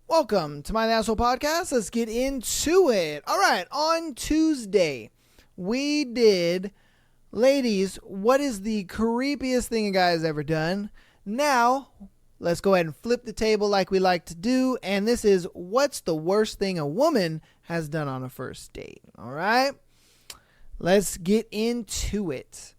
Welcome to my Asshole Podcast. Let's get into it. All right, on Tuesday, we did, ladies, what is the creepiest thing a guy has ever done? Now, let's go ahead and flip the table like we like to do, and this is what's the worst thing a woman has done on a first date. All right, let's get into it.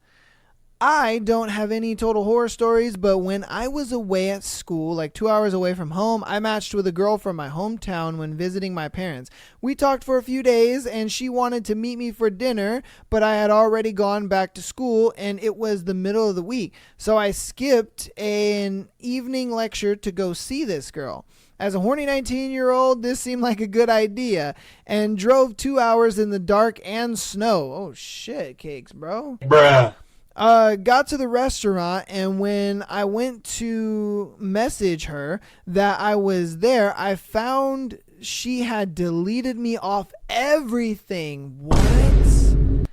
I don't have any total horror stories, but when I was away at school, like 2 hours away from home, I matched with a girl from my hometown when visiting my parents. We talked for a few days and she wanted to meet me for dinner, but I had already gone back to school and it was the middle of the week. So I skipped an evening lecture to go see this girl. As a horny 19-year-old, this seemed like a good idea and drove 2 hours in the dark and snow. Oh shit, cakes, bro. Bruh. Got to the restaurant, and when I went to message her that I was there, I found she had deleted me off everything. What?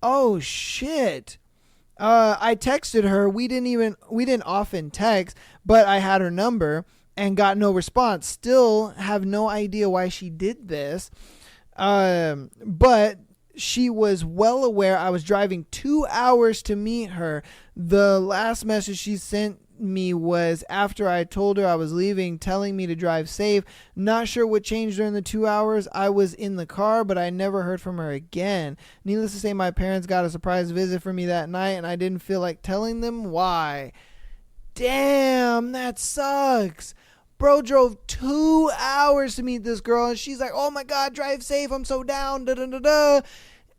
Oh shit. I texted her. We didn't often text, but I had her number and got no response. Still have no idea why she did this. But she was well aware I was driving 2 hours to meet her. The last message she sent me was after I told her I was leaving, telling me to drive safe. Not sure what changed during the 2 hours I was in the car, but I never heard from her again. Needless to say, my parents got a surprise visit for me that night, and I didn't feel like telling them why. Damn, that sucks. Bro drove 2 hours to meet this girl, and she's like, oh my God, drive safe, I'm so down, da da da da.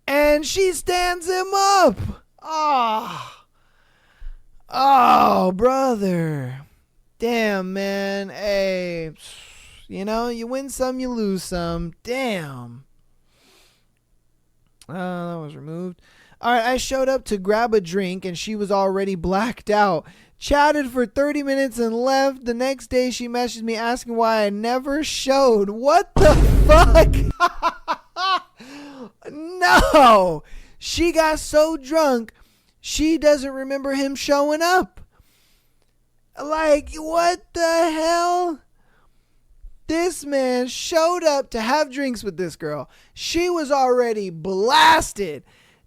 And she stands him up. Oh, brother. Damn, man. Hey, you know, you win some, you lose some. Damn. That was removed. All right, I showed up to grab a drink, and she was already blacked out. Chatted for 30 minutes and left. The next day, she messaged me asking why I never showed. What the fuck? No. She got so drunk, she doesn't remember him showing up. Like, what the hell? This man showed up to have drinks with this girl. She was already blasted.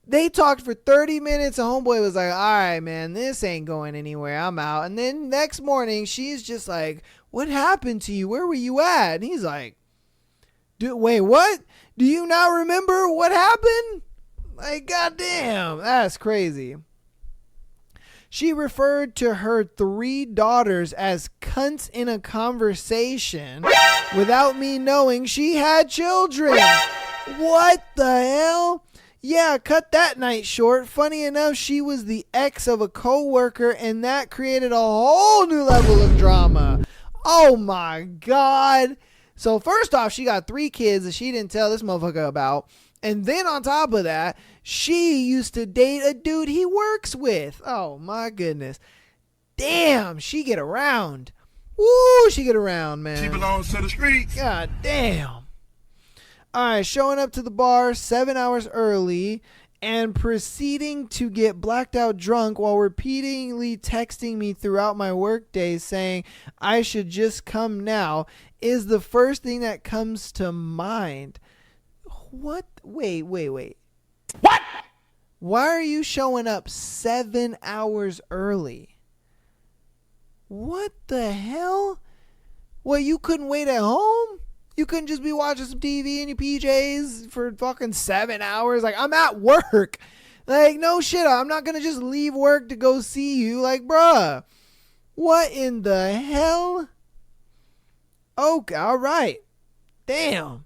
They talked for 30 minutes. A homeboy was like, all right, man, this ain't going anywhere. I'm out. And then next morning, she's just like, what happened to you? Where were you at? And he's like, wait, what? Do you not remember what happened? Like, goddamn, that's crazy. She referred to her 3 daughters as cunts in a conversation without me knowing she had children. What the hell? Yeah, cut that night short. Funny enough, she was the ex of a coworker, and that created a whole new level of drama. Oh my God. So first off, she got 3 kids that she didn't tell this motherfucker about. And then on top of that, she used to date a dude he works with. Oh my goodness. Damn, she get around. Woo, she get around, man. She belongs to the streets. God damn. All right, showing up to the bar 7 hours early and proceeding to get blacked out drunk while repeatedly texting me throughout my work days saying I should just come now is the first thing that comes to mind. What? Wait. What? Why are you showing up 7 hours early? What the hell? What, you couldn't wait at home? You couldn't just be watching some TV in your PJs for fucking 7 hours? Like, I'm at work. Like, no shit. I'm not going to just leave work to go see you. Like, bruh. What in the hell? Okay, all right. Damn.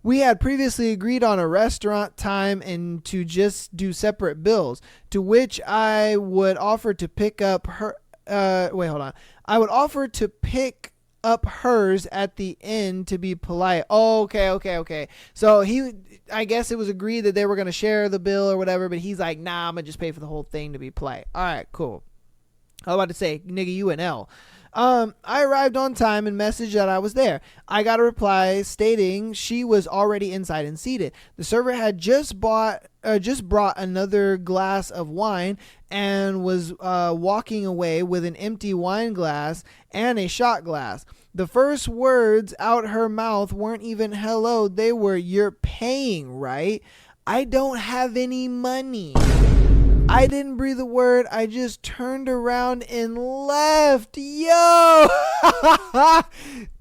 We had previously agreed on a restaurant time and to just do separate bills, to which I would offer to pick up her. I would offer to pick up hers at the end to be polite. Oh, okay. So I guess it was agreed that they were going to share the bill or whatever, but he's like, nah, I'm going to just pay for the whole thing to be polite. All right, cool. I was about to say, nigga, you an L. I arrived on time and messaged that I was there. I got a reply stating she was already inside and seated. The server had just brought another glass of wine and was walking away with an empty wine glass and a shot glass. The first words out her mouth weren't even hello. They were, "You're paying, right?" I don't have any money. I didn't breathe a word. I just turned around and left. Yo! That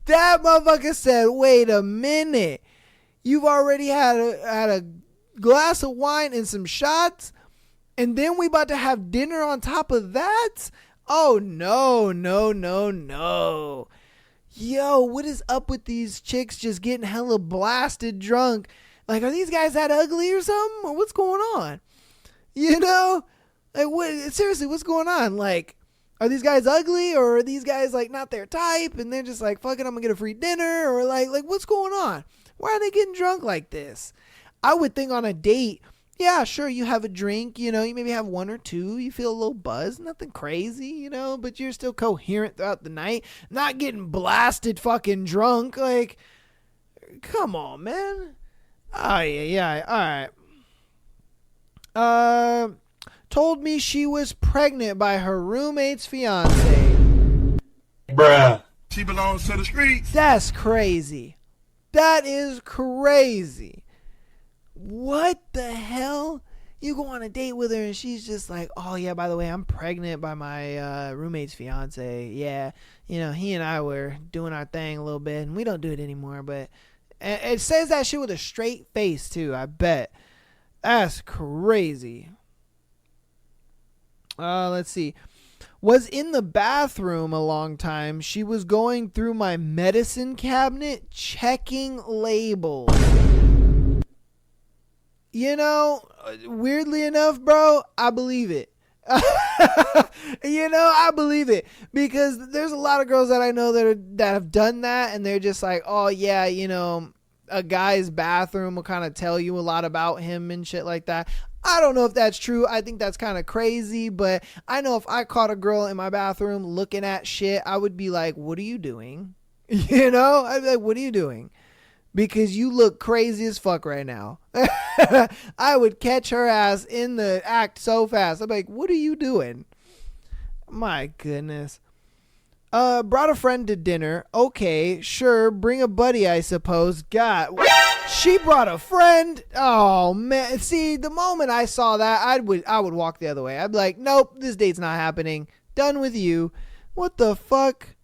motherfucker said, "Wait a minute. You've already had a glass of wine and some shots? And then we about to have dinner on top of that? Oh, no, no, no, no." Yo, what is up with these chicks just getting hella blasted drunk? Like, are these guys that ugly or something? Or what's going on? You know? Like, what? Seriously, what's going on? Like, are these guys ugly, or are these guys, like, not their type, and they're just like, fuck it, I'm gonna get a free dinner? Or, like what's going on? Why are they getting drunk like this? I would think on a date, yeah, sure, you have a drink, you know, you maybe have one or two, you feel a little buzzed, nothing crazy, you know, but you're still coherent throughout the night, not getting blasted fucking drunk. Like, come on, man. Oh, yeah, alright. Told me she was pregnant by her roommate's fiance. Bruh. She belongs to the streets. That's crazy. That is crazy. What the hell? You go on a date with her and she's just like, "Oh yeah, by the way, I'm pregnant by my roommate's fiance. Yeah, you know, he and I were doing our thing a little bit, and we don't do it anymore." But it says that shit with a straight face too, I bet. That's crazy. Let's see. Was in the bathroom a long time. She was going through my medicine cabinet checking labels. You know, weirdly enough, bro, I believe it. You know, I believe it, because there's a lot of girls that I know that have done that, and they're just like, "Oh yeah, you know, a guy's bathroom will kind of tell you a lot about him and shit like that." I don't know if that's true. I think that's kind of crazy, but I know if I caught a girl in my bathroom looking at shit, I would be like, "What are you doing?" You know, I'd be like, "What are you doing?" Because you look crazy as fuck right now. I would catch her ass in the act so fast. I'm like, "What are you doing?" My goodness. Brought a friend to dinner. Okay, sure. Bring a buddy, I suppose. God, she brought a friend. Oh man. See, the moment I saw that, I would walk the other way. I'd be like, "Nope, this date's not happening. Done with you." What the fuck?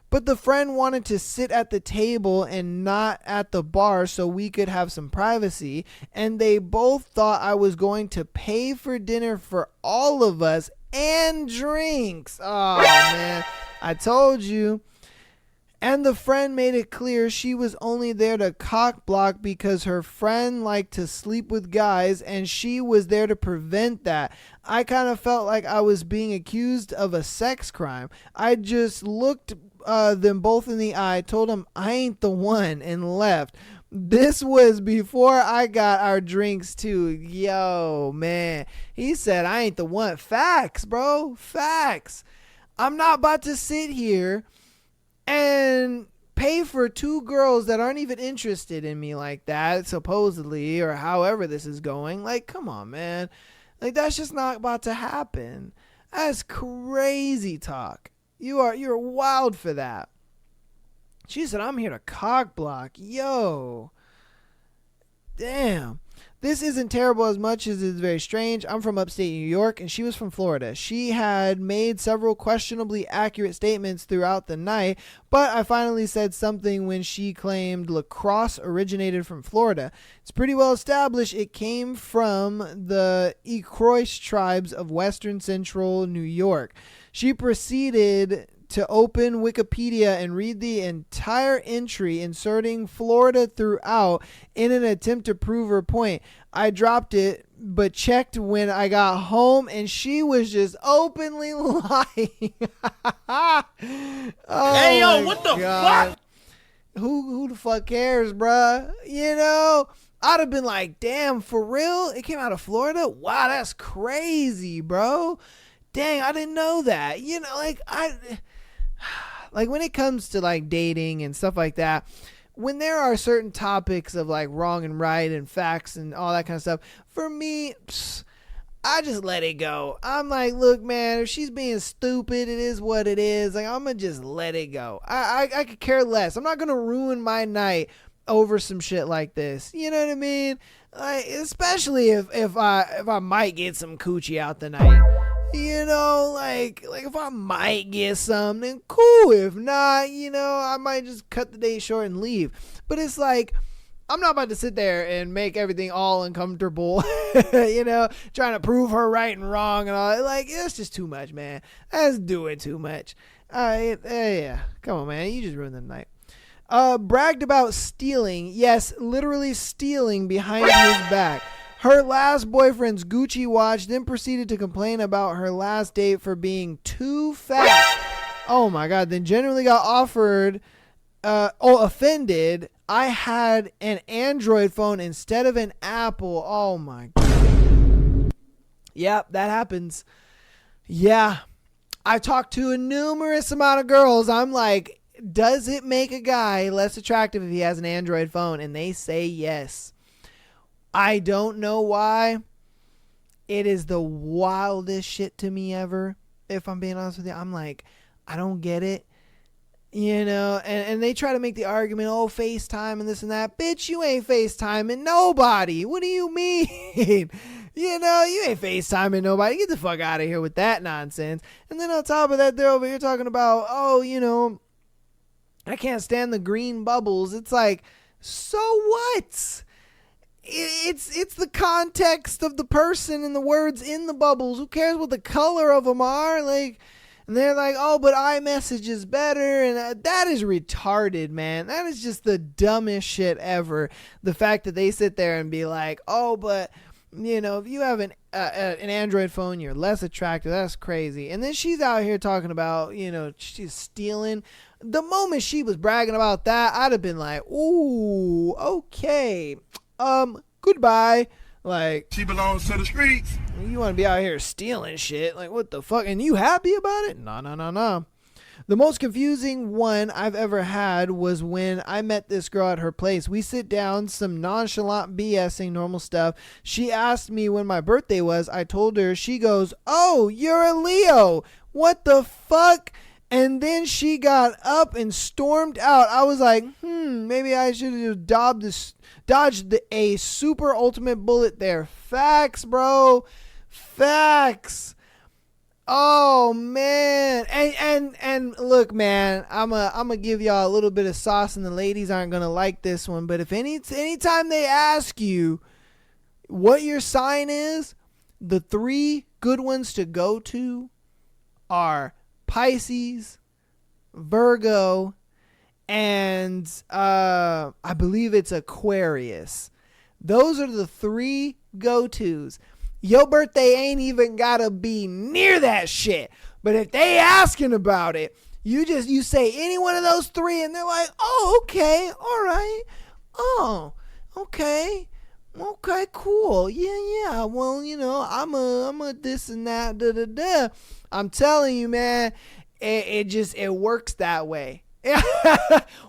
But the friend wanted to sit at the table and not at the bar so we could have some privacy. And they both thought I was going to pay for dinner for all of us and drinks. Oh, man. I told you. And the friend made it clear she was only there to cock block because her friend liked to sleep with guys, and she was there to prevent that. I kind of felt like I was being accused of a sex crime. I just looked them both in the eye, told them I ain't the one, and left. This was before I got our drinks too. Yo, man. He said I ain't the one. Facts, bro. Facts. I'm not about to sit here and pay for two girls that aren't even interested in me like that, supposedly, or however this is going. Like, come on, man. Like, that's just not about to happen. That's crazy talk. You're wild for that. She said, "I'm here to cock block." Yo. Damn. This isn't terrible as much as it's very strange. I'm from upstate New York, and she was from Florida. She had made several questionably accurate statements throughout the night, but I finally said something when she claimed lacrosse originated from Florida. It's pretty well established it came from the Iroquois tribes of western central New York. She proceeded to open Wikipedia and read the entire entry, inserting Florida throughout in an attempt to prove her point. I dropped it, but checked when I got home, and she was just openly lying. Oh, hey, yo, what the fuck? Who the fuck cares, bruh? You know, I'd have been like, "Damn, for real? It came out of Florida? Wow, that's crazy, bro. Dang, I didn't know that." You know, like, like when it comes to like dating and stuff like that, when there are certain topics of like wrong and right and facts and all that kind of stuff, for me, I just let it go. I'm like, look, man, if she's being stupid, it is what it is. Like, I'm going to just let it go. I could care less. I'm not going to ruin my night over some shit like this. You know what I mean? Like, especially if I might get some coochie out the night. You know, like if I might get some, then cool. If not, you know, I might just cut the date short and leave. But it's like, I'm not about to sit there and make everything all uncomfortable, you know, trying to prove her right and wrong and all. Like, that's just too much, man. That's doing too much. Yeah, come on, man. You just ruined the night. Bragged about stealing. Yes, literally stealing behind his back. Her last boyfriend's Gucci watch, then proceeded to complain about her last date for being too fat. Oh my God. Then generally got offended. I had an Android phone instead of an Apple. Oh my God. Yep, that happens. Yeah. I've talked to a numerous amount of girls. I'm like, does it make a guy less attractive if he has an Android phone? And they say yes. I don't know why. It is the wildest shit to me ever. If I'm being honest with you, I'm like, I don't get it. You know, and they try to make the argument, oh, FaceTime and this and that. Bitch, you ain't FaceTiming nobody. What do you mean? You know, you ain't FaceTiming nobody. Get the fuck out of here with that nonsense. And then on top of that, they're over here talking about, oh, you know, I can't stand the green bubbles. It's like, so what? It's the context of the person and the words in the bubbles. Who cares what the color of them are? Like, and they're like, oh, but iMessage is better. And that is retarded, man. That is just the dumbest shit ever. The fact that they sit there and be like, oh, but, you know, if you have an Android phone, you're less attractive. That's crazy. And then she's out here talking about, you know, she's stealing. The moment she was bragging about that, I'd have been like, ooh, okay. Goodbye. Like, she belongs to the streets. You want to be out here stealing shit? Like, what the fuck? And you happy about it? No. The most confusing one I've ever had was when I met this girl at her place. We sit down, some nonchalant BSing, normal stuff. She asked me when my birthday was. I told her. She goes, oh, you're a Leo. What the fuck? And then she got up and stormed out. I was like, maybe I should have dodged a super ultimate bullet there. Facts, bro. Facts. Oh man. And look, man, I'm gonna give y'all a little bit of sauce, and the ladies aren't gonna like this one. But if anytime they ask you what your sign is, the 3 good ones to go to are Pisces, Virgo, and I believe it's Aquarius. Those are the 3 go-tos. Your birthday ain't even gotta be near that shit. But if they asking about it, you say any one of those 3 and they're like, oh, okay, all right. Oh, okay. Okay, cool. Yeah. Well, you know, I'm a this and that, da. I'm telling you, man, it works that way.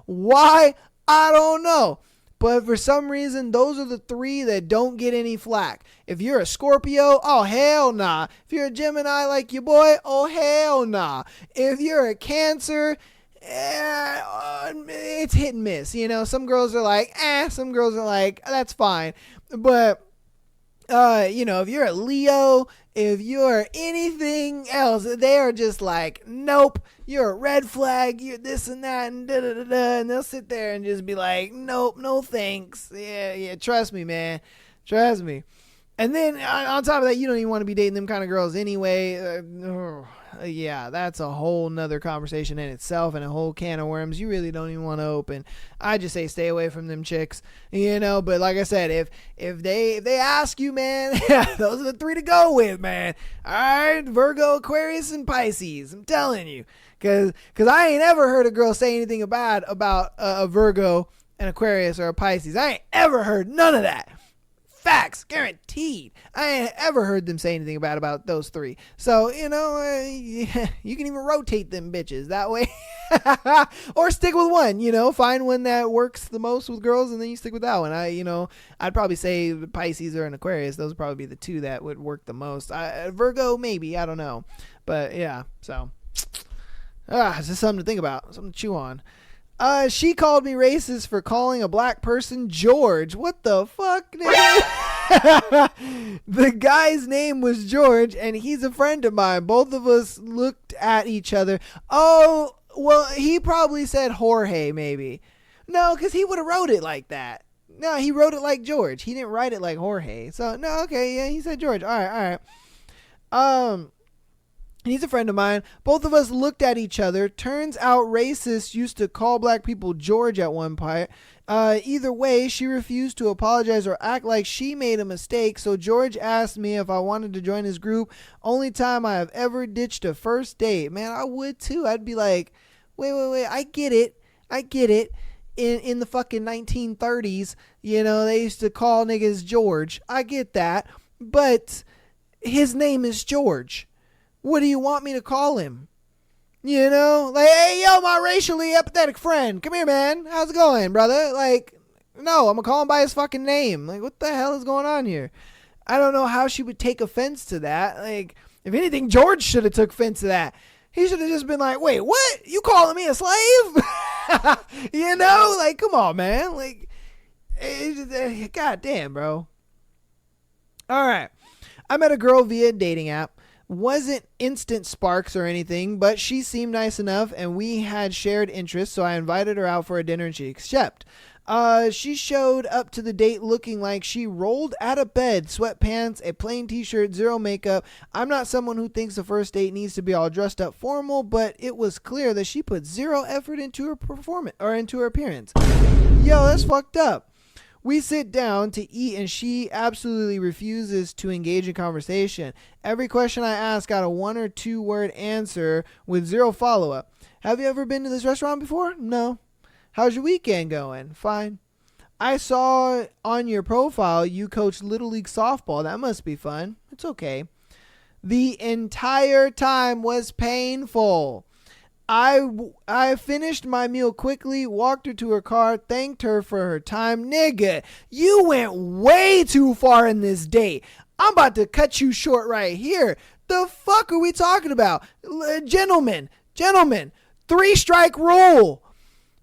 Why? I don't know. But for some reason, those are the 3 that don't get any flack. If you're a Scorpio, oh, hell nah. If you're a Gemini like your boy, oh, hell nah. If you're a Cancer, it's hit and miss. You know, some girls are like, some girls are like, that's fine. But, you know, if you're a Leo, if you're anything else, they are just like, nope, you're a red flag, you're this and that, and da-da-da-da, and they'll sit there and just be like, nope, no thanks. Yeah, trust me, man. Trust me. And then on top of that, you don't even want to be dating them kind of girls anyway. Yeah, that's a whole nother conversation in itself and a whole can of worms you really don't even want to open. I just say stay away from them chicks, you know. But like I said, if they ask you, man, those are the 3 to go with, man. All right, Virgo, Aquarius, and Pisces. I'm telling you, because I ain't ever heard a girl say anything bad about a Virgo, an Aquarius, or a Pisces. I ain't ever heard none of that. Facts, guaranteed. I ain't ever heard them say anything bad about those three. So, you can even rotate them bitches that way. Or stick with one, find one that works the most with girls and then you stick with that one. I'd probably say Pisces or an Aquarius. Those would probably be the two that would work the most. Virgo, maybe, I don't know. But yeah, so it's just something to think about, something to chew on. She called me racist for calling a black person George. What the fuck, nigga? The guy's name was George, and he's a friend of mine. Both of us looked at each other. Oh, well, he probably said Jorge, maybe. No, because he would have wrote it like that. No, he wrote it like George. He didn't write it like Jorge. So, no, okay, yeah, he said George. All right. He's a friend of mine. Both of us looked at each other. Turns out racists used to call black people George at one point. Either way, she refused to apologize or act like she made a mistake. So George asked me if I wanted to join his group. Only time I have ever ditched a first date. Man, I would too. I'd be like, wait. I get it. In the fucking 1930s, they used to call niggas George. I get that. But his name is George. What do you want me to call him? Like, hey, yo, my racially empathetic friend. Come here, man. How's it going, brother? Like, no, I'm going to call him by his fucking name. Like, what the hell is going on here? I don't know how she would take offense to that. Like, if anything, George should have took offense to that. He should have just been like, wait, what? You calling me a slave? Like, come on, man. Like, God damn, bro. All right. I met a girl via a dating app. Wasn't instant sparks or anything, but she seemed nice enough and we had shared interests, so I invited her out for a dinner and she accepted. She showed up to the date looking like she rolled out of bed, sweatpants, a plain t-shirt, zero makeup. I'm not someone who thinks the first date needs to be all dressed up formal, but it was clear that she put zero effort into her performance or into her appearance. Yo, that's fucked up. We sit down to eat and she absolutely refuses to engage in conversation. Every question I ask got a 1 or 2 word answer with zero follow-up. Have you ever been to this restaurant before? No. How's your weekend going? Fine. I saw on your profile you coach Little League softball. That must be fun. It's okay. The entire time was painful. I finished my meal quickly, walked her to her car, thanked her for her time. Nigga, you went way too far in this date. I'm about to cut you short right here. The fuck are we talking about? Gentlemen, 3-strike rule.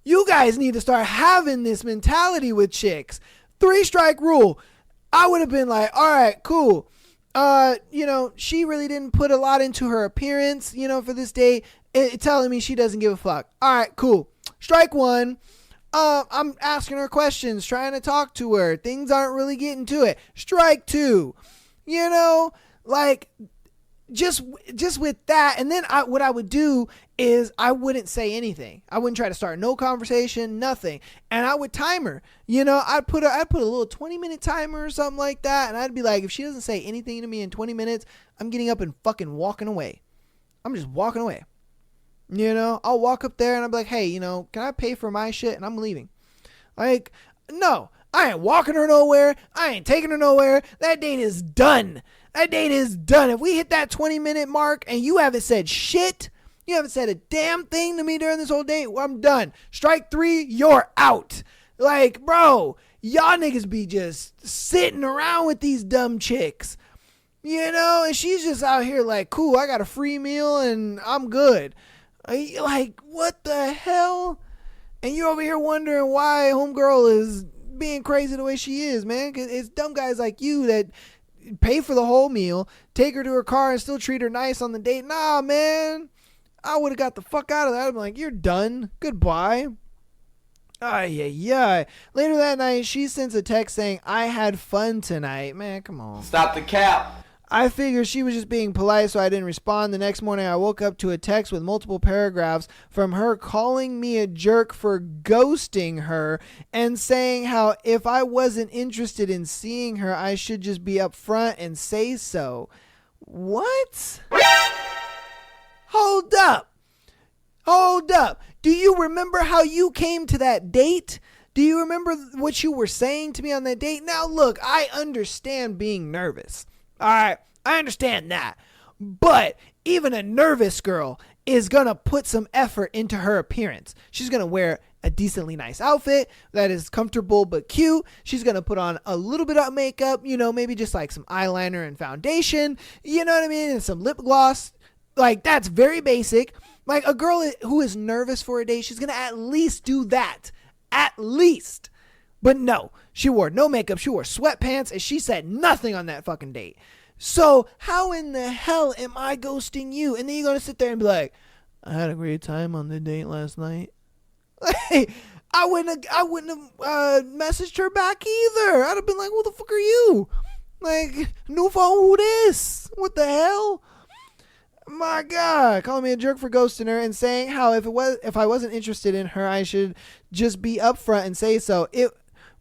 You guys need to start having this mentality with chicks. 3-strike rule. I would have been like, all right, cool. She really didn't put a lot into her appearance, for this date. Telling me she doesn't give a fuck. All right, cool. Strike 1. I'm asking her questions, trying to talk to her. Things aren't really getting to it. Strike 2. Just with that. And then what I would do is I wouldn't say anything. I wouldn't try to start no conversation, nothing. And I would time her. I'd put a little 20-minute timer or something like that. And I'd be like, if she doesn't say anything to me in 20 minutes, I'm getting up and fucking walking away. I'm just walking away. I'll walk up there and I'll be like, hey, can I pay for my shit? And I'm leaving. Like, no, I ain't walking her nowhere. I ain't taking her nowhere. That date is done. If we hit that 20-minute mark and you haven't said shit, you haven't said a damn thing to me during this whole date, well, I'm done. Strike 3, you're out. Like, bro, y'all niggas be just sitting around with these dumb chicks. And she's just out here like, cool, I got a free meal and I'm good. Like, what the hell? And you're over here wondering why homegirl is being crazy the way she is, man. Cause it's dumb guys like you that pay for the whole meal, take her to her car and still treat her nice on the date. Nah, man. I would have got the fuck out of that. I'd be like, you're done. Goodbye. Yeah. Later that night, she sends a text saying, I had fun tonight. Man, come on. Stop the cap. I figured she was just being polite, so I didn't respond. The next morning, I woke up to a text with multiple paragraphs from her calling me a jerk for ghosting her and saying how if I wasn't interested in seeing her, I should just be upfront and say so. What? Hold up. Do you remember how you came to that date? Do you remember what you were saying to me on that date? Now, look, I understand being nervous. All right, I understand that. But even a nervous girl is going to put some effort into her appearance. She's going to wear a decently nice outfit that is comfortable but cute. She's going to put on a little bit of makeup, maybe just like some eyeliner and foundation, you know what I mean? And some lip gloss. Like, that's very basic. Like, a girl who is nervous for a date, she's going to at least do that. At least. But no, she wore no makeup. She wore sweatpants and she said nothing on that fucking date. So how in the hell am I ghosting you? And then you're going to sit there and be like, I had a great time on the date last night. I wouldn't have messaged her back either. I'd have been like, who the fuck are you? Like, new phone, who this? What the hell? My God, calling me a jerk for ghosting her and saying how if I wasn't interested in her, I should just be upfront and say so. It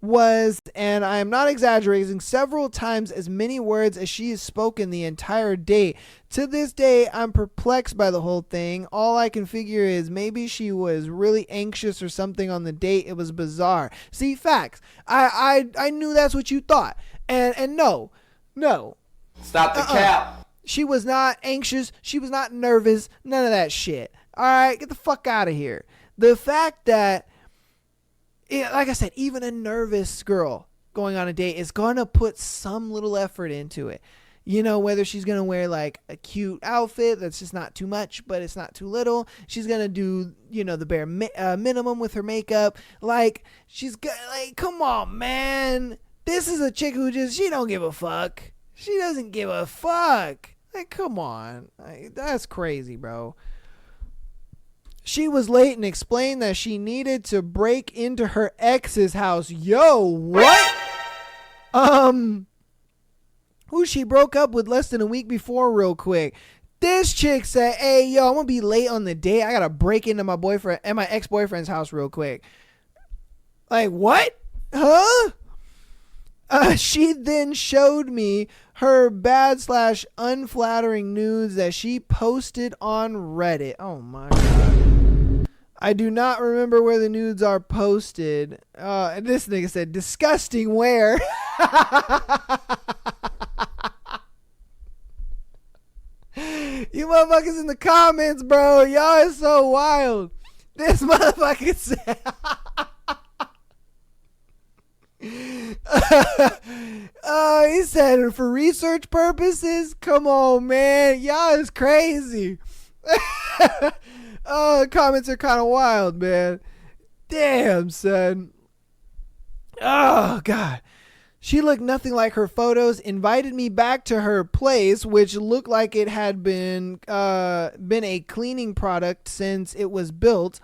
was, and I am not exaggerating, several times as many words as she has spoken the entire date. To this day, I'm perplexed by the whole thing. All I can figure is maybe she was really anxious or something on the date. It was bizarre. See, facts. I knew that's what you thought. And no. Stop the cap. She was not anxious. She was not nervous. None of that shit. All right, get the fuck out of here. The fact that, like I said, even a nervous girl going on a date is going to put some little effort into it. Whether she's going to wear like a cute outfit that's just not too much, but it's not too little. She's going to do, the bare minimum with her makeup. Like, come on, man. This is a chick who she don't give a fuck. She doesn't give a fuck. Like, come on. That's crazy, bro. She was late and explained that she needed to break into her ex's house. Yo, what? Who she broke up with less than a week before, real quick. This chick said, hey, yo, I'm going to be late on the date. I got to break into my boyfriend and my ex-boyfriend's house real quick. Like, what? Huh? She then showed me her bad/unflattering nudes that she posted on Reddit. Oh my God. I do not remember where the nudes are posted. And this nigga said, disgusting where? You motherfuckers in the comments, bro. Y'all is so wild. This motherfucker said... he said for research purposes. Come on, man, y'all is crazy. Comments are kind of wild, man. Damn, son. Oh God, she looked nothing like her photos. Invited me back to her place, which looked like it had been a cleaning product since it was built.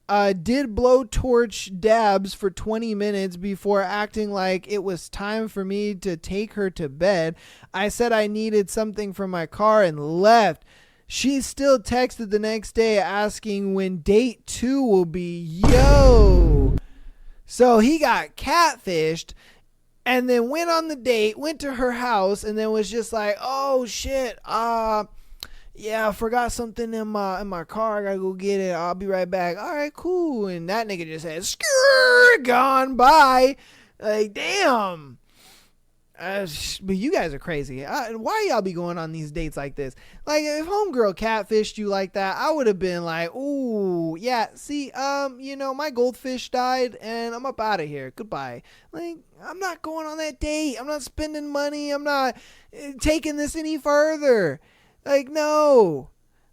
Did blowtorch dabs for 20 minutes before acting like it was time for me to take her to bed. I said I needed something from my car and left. She still texted the next day asking when date 2 will be. Yo. So he got catfished and then went on the date, went to her house, and then was just like, oh shit, yeah, I forgot something in my car. I gotta go get it. I'll be right back. All right, cool. And that nigga just said, "Skrrr, gone by." Like, damn. But you guys are crazy. Why y'all be going on these dates like this? Like, if homegirl catfished you like that, I would have been like, "Ooh, yeah. See, my goldfish died, and I'm up out of here. Goodbye." Like, I'm not going on that date. I'm not spending money. I'm not taking this any further. Like, no.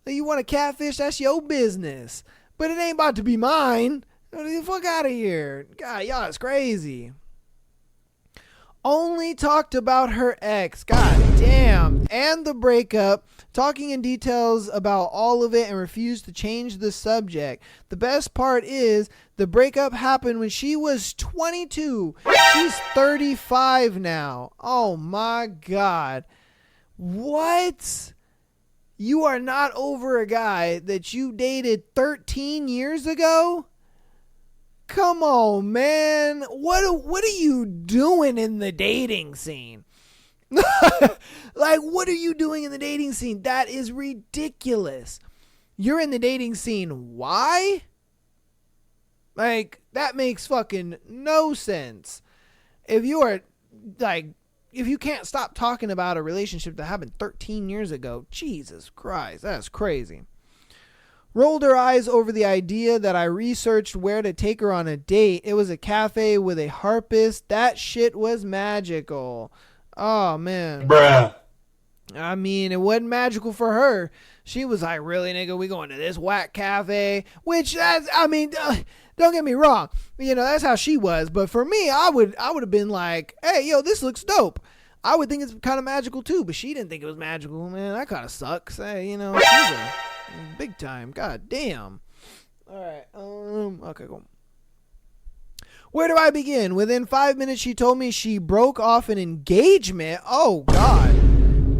Like, you want to catfish? That's your business. But it ain't about to be mine. Get the fuck out of here. God, y'all is crazy. Only talked about her ex. God damn. And the breakup. Talking in details about all of it and refused to change the subject. The best part is the breakup happened when she was 22. She's 35 now. Oh my God. What? You are not over a guy that you dated 13 years ago? Come on, man. What are you doing in the dating scene? Like, what are you doing in the dating scene? That is ridiculous. You're in the dating scene. Why? Like, that makes fucking no sense. If you are, like, if you can't stop talking about a relationship that happened 13 years ago, Jesus Christ, that's crazy. Rolled her eyes over the idea that I researched where to take her on a date. It was a cafe with a harpist. That shit was magical. Oh, man. Bruh. I mean, it wasn't magical for her. She was like, really, nigga, we going to this whack cafe? Which, that's, I mean, don't get me wrong. You know, that's how she was. But for me, I would have been like, hey, yo, this looks dope. I would think it's kind of magical too, but she didn't think it was magical. Man, that kind of sucks. Hey, you know, she's a big time. God damn. All right. Okay, cool. Where do I begin? Within 5 minutes, she told me she broke off an engagement. Oh, God.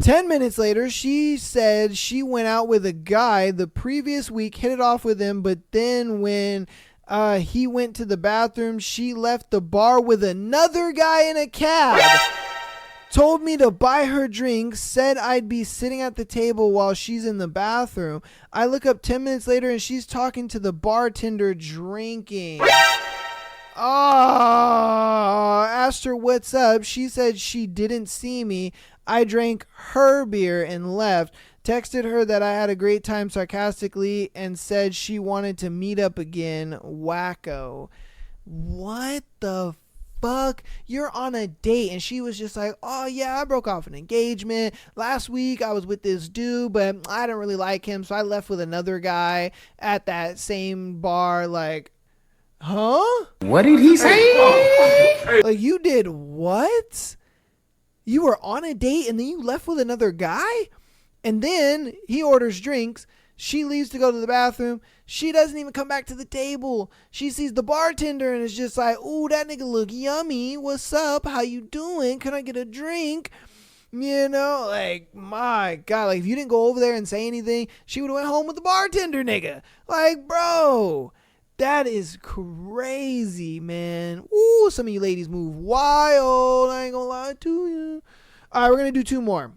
10 minutes later, she said she went out with a guy the previous week, hit it off with him, but then when he went to the bathroom, she left the bar with another guy in a cab. Told me to buy her drinks, said I'd be sitting at the table while she's in the bathroom. I look up 10 minutes later and she's talking to the bartender drinking. Oh, asked her what's up. She said she didn't see me. I drank her beer and left. Texted her that I had a great time sarcastically and said she wanted to meet up again. Wacko. What the fuck? You're on a date and she was just like, oh yeah, I broke off an engagement. Last week I was with this dude, but I didn't really like him, so I left with another guy at that same bar. Like, huh? What did he say? Like, you did what? You were on a date and then you left with another guy? And then he orders drinks. She leaves to go to the bathroom. She doesn't even come back to the table. She sees the bartender and is just like, ooh, that nigga look yummy. What's up? How you doing? Can I get a drink? You know, like, my God. Like, if you didn't go over there and say anything, she would have went home with the bartender nigga. Like, bro, that is crazy, man. Ooh, some of you ladies move wild. I ain't gonna lie to you. All right, we're going to do two more.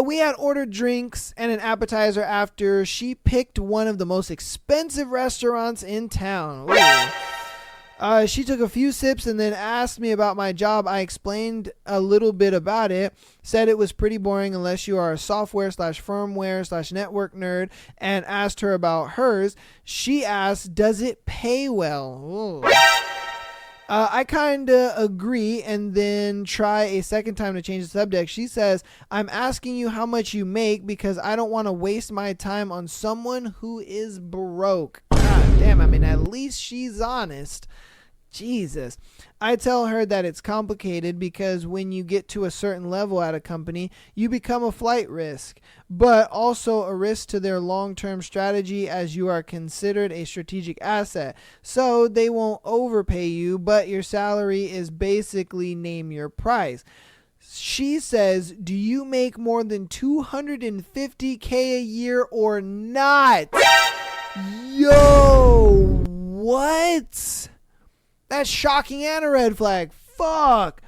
We had ordered drinks and an appetizer after she picked one of the most expensive restaurants in town. She took a few sips and then asked me about my job. I explained a little bit about it, said it was pretty boring unless you are a software/firmware/network nerd, and asked her about hers. She asked, does it pay well? Ooh. I kind of agree and then try a second time to change the subject. She says, I'm asking you how much you make because I don't want to waste my time on someone who is broke. God damn, I mean, at least she's honest. Jesus. I tell her that it's complicated because when you get to a certain level at a company, you become a flight risk, but also a risk to their long-term strategy as you are considered a strategic asset. So they won't overpay you, but your salary is basically name your price. She says, do you make more than $250K a year or not? Yo, what? That's shocking and a red flag. Fuck.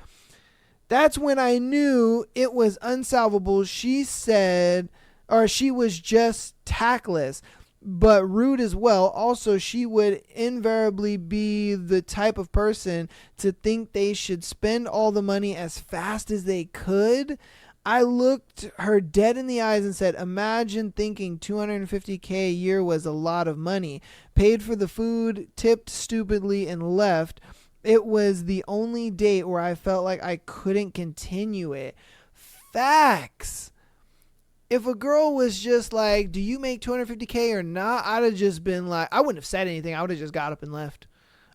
That's when I knew it was unsolvable. She said, or she was just tactless, but rude as well. Also, she would invariably be the type of person to think they should spend all the money as fast as they could. I looked her dead in the eyes and said, imagine thinking $250K a year was a lot of money. Paid for the food, tipped stupidly, and left. It was the only date where I felt like I couldn't continue it. Facts. If a girl was just like, do you make $250K or not? I'd have just been like, I wouldn't have said anything. I would have just got up and left.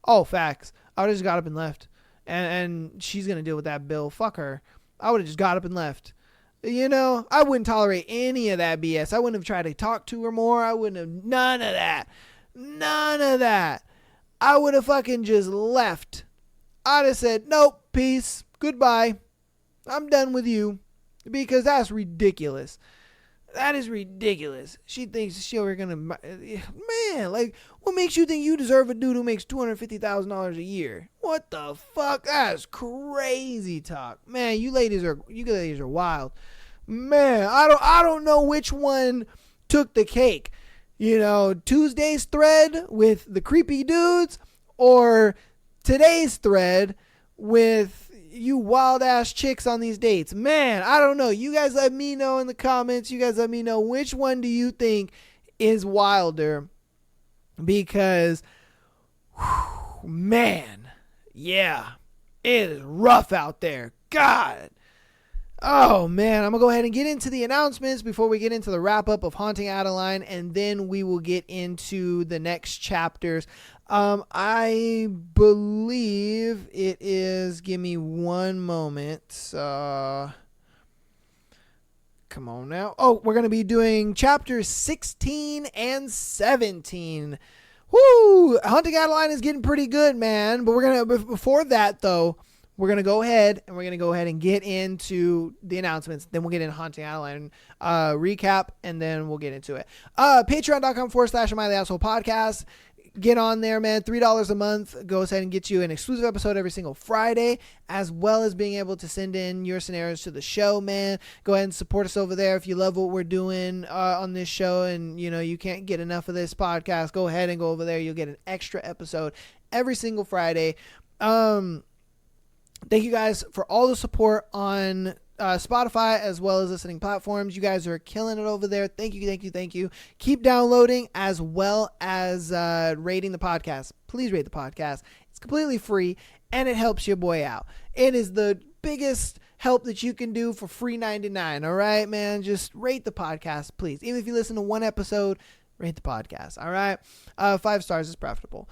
Oh, facts. I would have just got up and left. And she's going to deal with that bill. Fuck her. I would have just got up and left. You know, I wouldn't tolerate any of that BS. I wouldn't have tried to talk to her more. I wouldn't have, none of that. None of that. I would have fucking just left. I'd have said, nope, peace, goodbye. I'm done with you. Because that's ridiculous. That is ridiculous. She thinks she over gonna, man, like, what makes you think you deserve a dude who makes $250,000 a year? What the fuck? That's crazy talk. Man, you ladies are wild. Man, I don't know which one took the cake. Tuesday's thread with the creepy dudes or today's thread with you wild ass chicks on these dates. Man, I don't know. You guys let me know in the comments. You guys let me know which one do you think is wilder, because man, yeah, it is rough out there. God. Oh, man, I'm going to go ahead and get into the announcements before we get into the wrap-up of Haunting Adeline, and then we will get into the next chapters. I believe it is... Give me one moment. Come on now. Oh, we're going to be doing chapters 16 and 17. Woo! Haunting Adeline is getting pretty good, man. But we're going to... Before that, though... We're going to go ahead and get into the announcements. Then we'll get into Haunting Adeline recap, and then we'll get into it. Patreon.com/Am I the Asshole Podcast. Get on there, man. $3 a month goes ahead and gets you an exclusive episode every single Friday, as well as being able to send in your scenarios to the show, man. Go ahead and support us over there. If you love what we're doing on this show and, you can't get enough of this podcast, go ahead and go over there. You'll get an extra episode every single Friday. Thank you guys for all the support on Spotify as well as listening platforms. You guys are killing it over there. Thank you. Keep downloading as well as rating the podcast. Please rate the podcast. It's completely free and it helps your boy out. It is the biggest help that you can do for free 99. All right, man. Just rate the podcast, please. Even if you listen to one episode, rate the podcast. All right. 5 stars is preferable.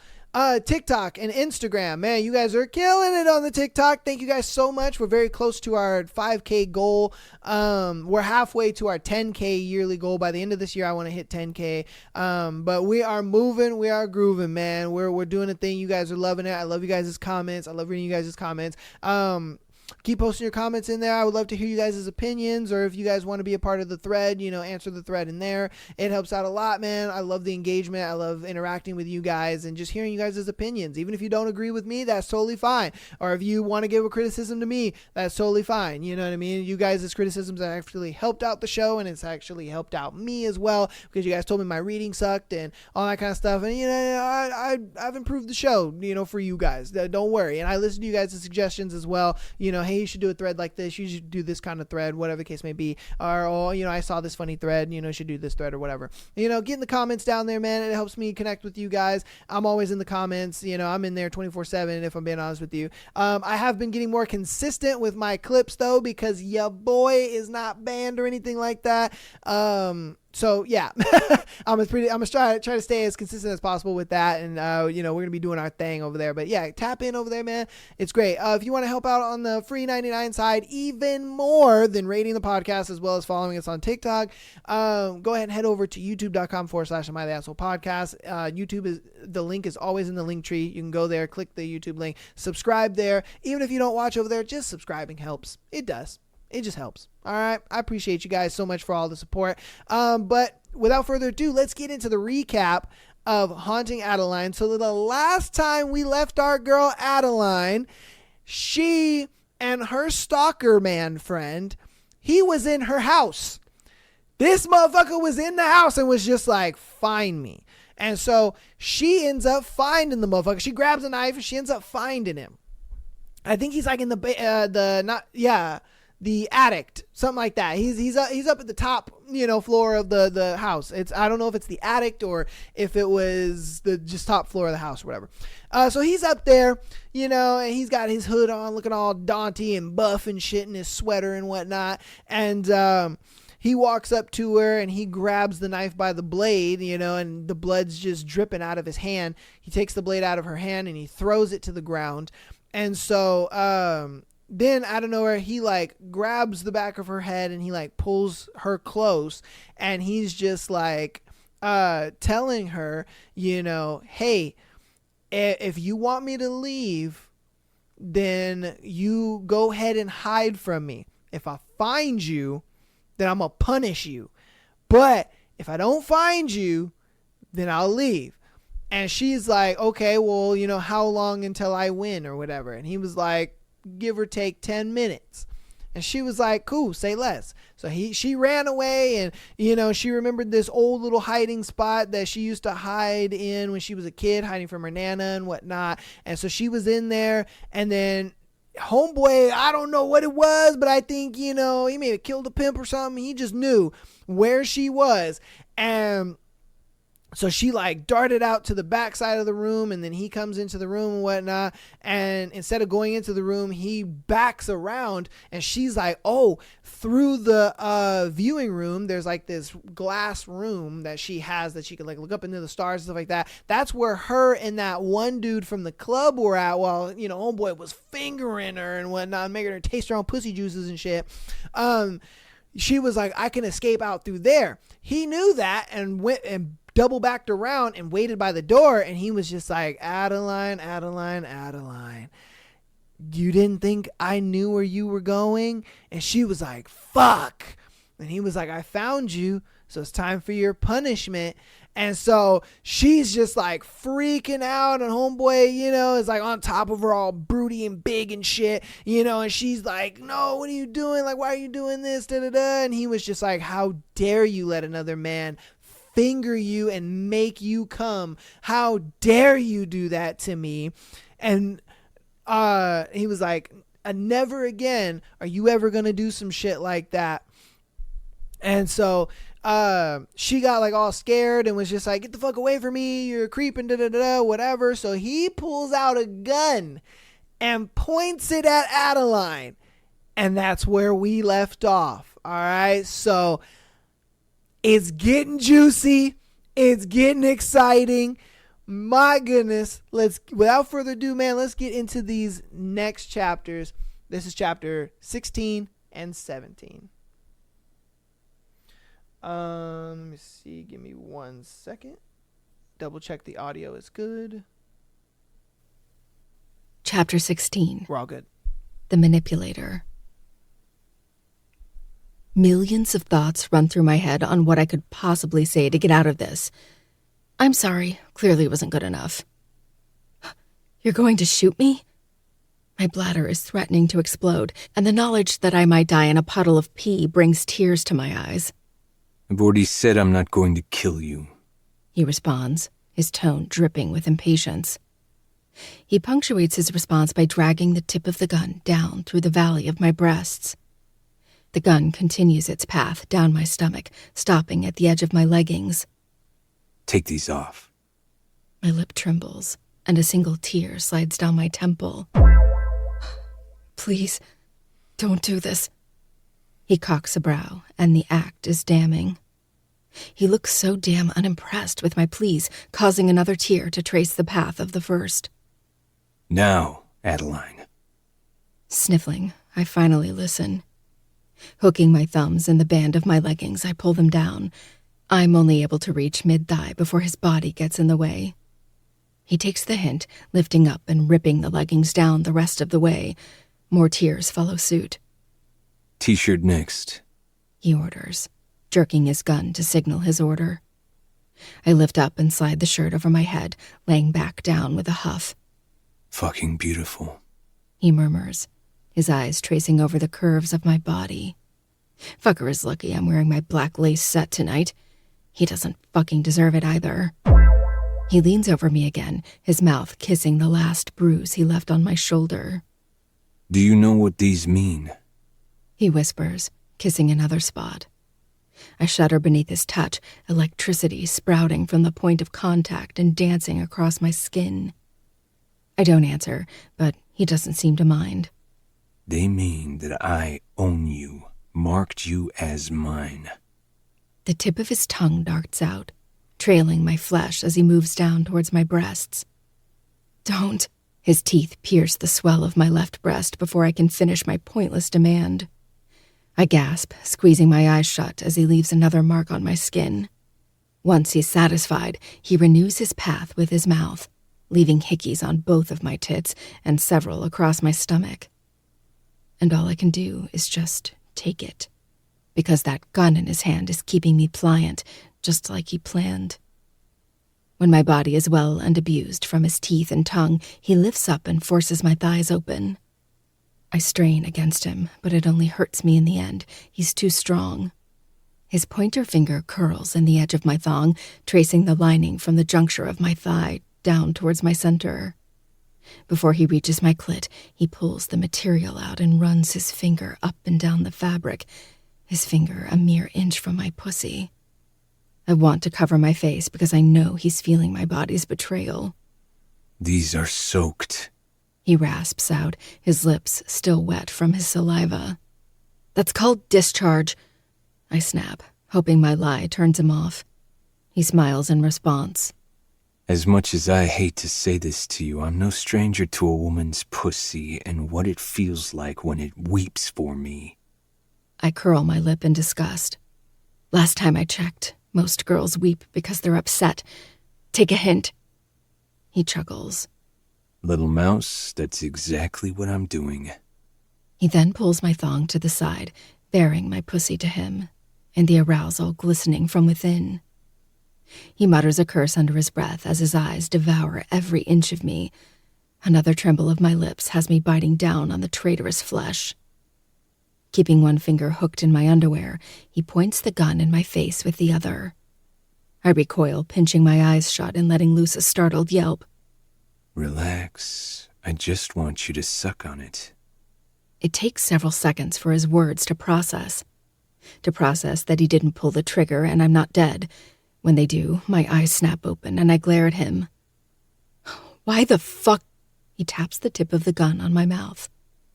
TikTok and Instagram, man, you guys are killing it on the TikTok. Thank you guys so much. We're very close to our 5K goal. We're halfway to our 10K yearly goal. By the end of this year, I want to hit 10K. But we are moving. We are grooving, man. We're doing a thing. You guys are loving it. I love you guys' comments. I love reading you guys' comments. Keep posting your comments in there. I would love to hear you guys' opinions, or if you guys want to be a part of the thread, answer the thread in there. It helps out a lot, man. I love the engagement. I love interacting with you guys and just hearing you guys' opinions. Even if you don't agree with me, that's totally fine. Or if you want to give a criticism to me, that's totally fine. You know what I mean? You guys' criticisms have actually helped out the show, and it's actually helped out me as well, because you guys told me my reading sucked and all that kind of stuff. And, I've improved the show, for you guys. Don't worry. And I listen to you guys' suggestions as well. Hey, you should do a thread like this. You should do this kind of thread, whatever the case may be. Or, I saw this funny thread, you should do this thread or whatever. Get in the comments down there, man. It helps me connect with you guys. I'm always in the comments. I'm in there 24/7, if I'm being honest with you. I have been getting more consistent with my clips, though, because your boy is not banned or anything like that. So yeah, I'm gonna try to stay as consistent as possible with that, and we're gonna be doing our thing over there. But yeah, tap in over there, man. It's great. If you want to help out on the free 99 side even more than rating the podcast as well as following us on TikTok, go ahead and head over to youtube.com/Am I the Asshole Podcast. The link is always in the link tree. You can go there, click the YouTube link, subscribe there. Even if you don't watch over there, just subscribing helps. It does. It just helps. All right. I appreciate you guys so much for all the support. But without further ado, let's get into the recap of Haunting Adeline. So the last time we left our girl Adeline, she and her stalker man friend, he was in her house. This motherfucker was in the house and was just like, find me. And so she ends up finding the motherfucker. She grabs a knife and she ends up finding him. I think he's like in the attic, something like that. He's up at the top, floor of the house. I don't know if it's the attic or if it was the just top floor of the house or whatever. So he's up there, and he's got his hood on, looking all daunty and buff and shit in his sweater and whatnot. And he walks up to her and he grabs the knife by the blade, and the blood's just dripping out of his hand. He takes the blade out of her hand and he throws it to the ground. And so, then out of nowhere, he grabs the back of her head and he pulls her close, and he's just telling her, hey, if you want me to leave, then you go ahead and hide from me. If I find you, then I'm going to punish you. But if I don't find you, then I'll leave. And she's like, okay, well, how long until I win or whatever? And he was like, give or take 10 minutes. And she was like, cool, say less. So she ran away, and, you know, she remembered this old little hiding spot that she used to hide in when she was a kid, hiding from her Nana and whatnot. And so she was in there, and then homeboy, I don't know what it was, but I think, you know, he may have killed a pimp or something. He just knew where she was. And so she like darted out to the back side of the room, and then he comes into the room and whatnot. And instead of going into the room, he backs around, and she's like, oh, through the viewing room, there's like this glass room that she has that she can like look up into the stars and stuff like that. That's where her and that one dude from the club were at while, you know, homeboy was fingering her and whatnot, making her taste her own pussy juices and shit. She was like, I can escape out through there. He knew that and went and double backed around and waited by the door, and he was just like, Adeline, you didn't think I knew where you were going? And she was like, fuck. And he was like, I found you, so it's time for your punishment. And so she's just like freaking out, and homeboy, you know, is like on top of her all broody and big and shit, you know, and she's like, no, what are you doing? Like, why are you doing this? Da, da, da. And he was just like, how dare you let another man finger you and make you come? How dare you do that to me? And he was like, never again are you ever gonna do some shit like that. And so she got like all scared and was just like, get the fuck away from me, you're creeping, da da da, whatever. So he pulls out a gun and points it at Adeline, and that's where we left off. All right, so it's getting juicy. It's getting exciting. My goodness. Without further ado, man, let's get into these next chapters. This is chapter 16 and 17. Let me see. Give me 1 second. Double check the audio is good. Chapter 16. We're all good. The Manipulator. Millions of thoughts run through my head on what I could possibly say to get out of this. I'm sorry, clearly wasn't good enough. You're going to shoot me? My bladder is threatening to explode, and the knowledge that I might die in a puddle of pee brings tears to my eyes. I've already said I'm not going to kill you, he responds, his tone dripping with impatience. He punctuates his response by dragging the tip of the gun down through the valley of my breasts. The gun continues its path down my stomach, stopping at the edge of my leggings. Take these off. My lip trembles, and a single tear slides down my temple. Please, don't do this. He cocks a brow, and the act is damning. He looks so damn unimpressed with my pleas, causing another tear to trace the path of the first. Now, Adeline. Sniffling, I finally listen. Hooking my thumbs in the band of my leggings, I pull them down. I'm only able to reach mid-thigh before his body gets in the way. He takes the hint, lifting up and ripping the leggings down the rest of the way. More tears follow suit. T-shirt next, he orders, jerking his gun to signal his order. I lift up and slide the shirt over my head, laying back down with a huff. Fucking beautiful, he murmurs, his eyes tracing over the curves of my body. Fucker is lucky I'm wearing my black lace set tonight. He doesn't fucking deserve it either. He leans over me again, his mouth kissing the last bruise he left on my shoulder. Do you know what these mean? He whispers, kissing another spot. I shudder beneath his touch, electricity sprouting from the point of contact and dancing across my skin. I don't answer, but he doesn't seem to mind. They mean that I own you, marked you as mine. The tip of his tongue darts out, trailing my flesh as he moves down towards my breasts. Don't. His teeth pierce the swell of my left breast before I can finish my pointless demand. I gasp, squeezing my eyes shut as he leaves another mark on my skin. Once he's satisfied, he renews his path with his mouth, leaving hickeys on both of my tits and several across my stomach. And all I can do is just take it, because that gun in his hand is keeping me pliant, just like he planned. When my body is well and abused from his teeth and tongue, he lifts up and forces my thighs open. I strain against him, but it only hurts me in the end. He's too strong. His pointer finger curls in the edge of my thong, tracing the lining from the juncture of my thigh down towards my center. Before he reaches my clit, he pulls the material out and runs his finger up and down the fabric, his finger a mere inch from my pussy. I want to cover my face because I know he's feeling my body's betrayal. These are soaked. He rasps out, his lips still wet from his saliva. That's called discharge, I snap, hoping my lie turns him off. He smiles in response. As much as I hate to say this to you, I'm no stranger to a woman's pussy and what it feels like when it weeps for me. I curl my lip in disgust. Last time I checked, most girls weep because they're upset. Take a hint. He chuckles. Little mouse, that's exactly what I'm doing. He then pulls my thong to the side, baring my pussy to him, and the arousal glistening from within. He mutters a curse under his breath as his eyes devour every inch of me. Another tremble of my lips has me biting down on the traitorous flesh. Keeping one finger hooked in my underwear, he points the gun in my face with the other. I recoil, pinching my eyes shut and letting loose a startled yelp. Relax. I just want you to suck on it. It takes several seconds for his words to process. To process that he didn't pull the trigger and I'm not dead. When they do, my eyes snap open and I glare at him. Why the fuck? He taps the tip of the gun on my mouth,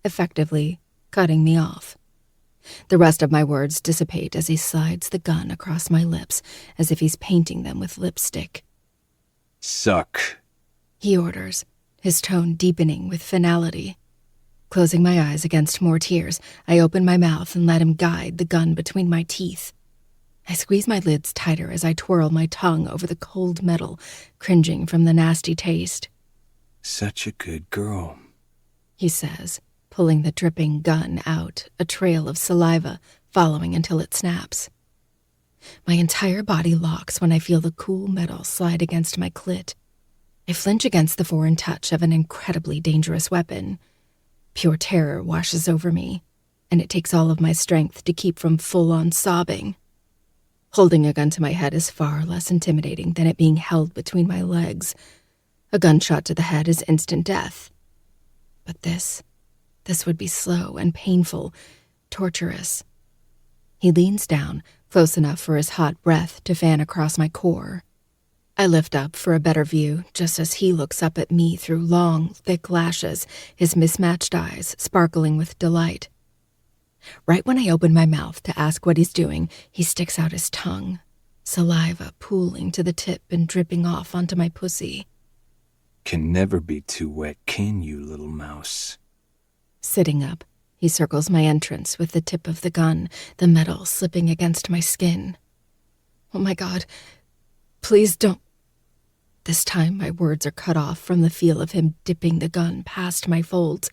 effectively cutting me off. The rest of my words dissipate as he slides the gun across my lips as if he's painting them with lipstick. Suck, he orders, his tone deepening with finality. Closing my eyes against more tears, I open my mouth and let him guide the gun between my teeth. I squeeze my lids tighter as I twirl my tongue over the cold metal, cringing from the nasty taste. Such a good girl, he says, pulling the dripping gun out, a trail of saliva following until it snaps. My entire body locks when I feel the cool metal slide against my clit. I flinch against the foreign touch of an incredibly dangerous weapon. Pure terror washes over me, and it takes all of my strength to keep from full-on sobbing. Holding a gun to my head is far less intimidating than it being held between my legs. A gunshot to the head is instant death. But this would be slow and painful, torturous. He leans down, close enough for his hot breath to fan across my core. I lift up for a better view, just as he looks up at me through long, thick lashes, his mismatched eyes sparkling with delight. Right when I open my mouth to ask what he's doing, he sticks out his tongue, saliva pooling to the tip and dripping off onto my pussy. Can never be too wet, can you, little mouse? Sitting up, he circles my entrance with the tip of the gun, the metal slipping against my skin. Oh my God, please don't. This time my words are cut off from the feel of him dipping the gun past my folds.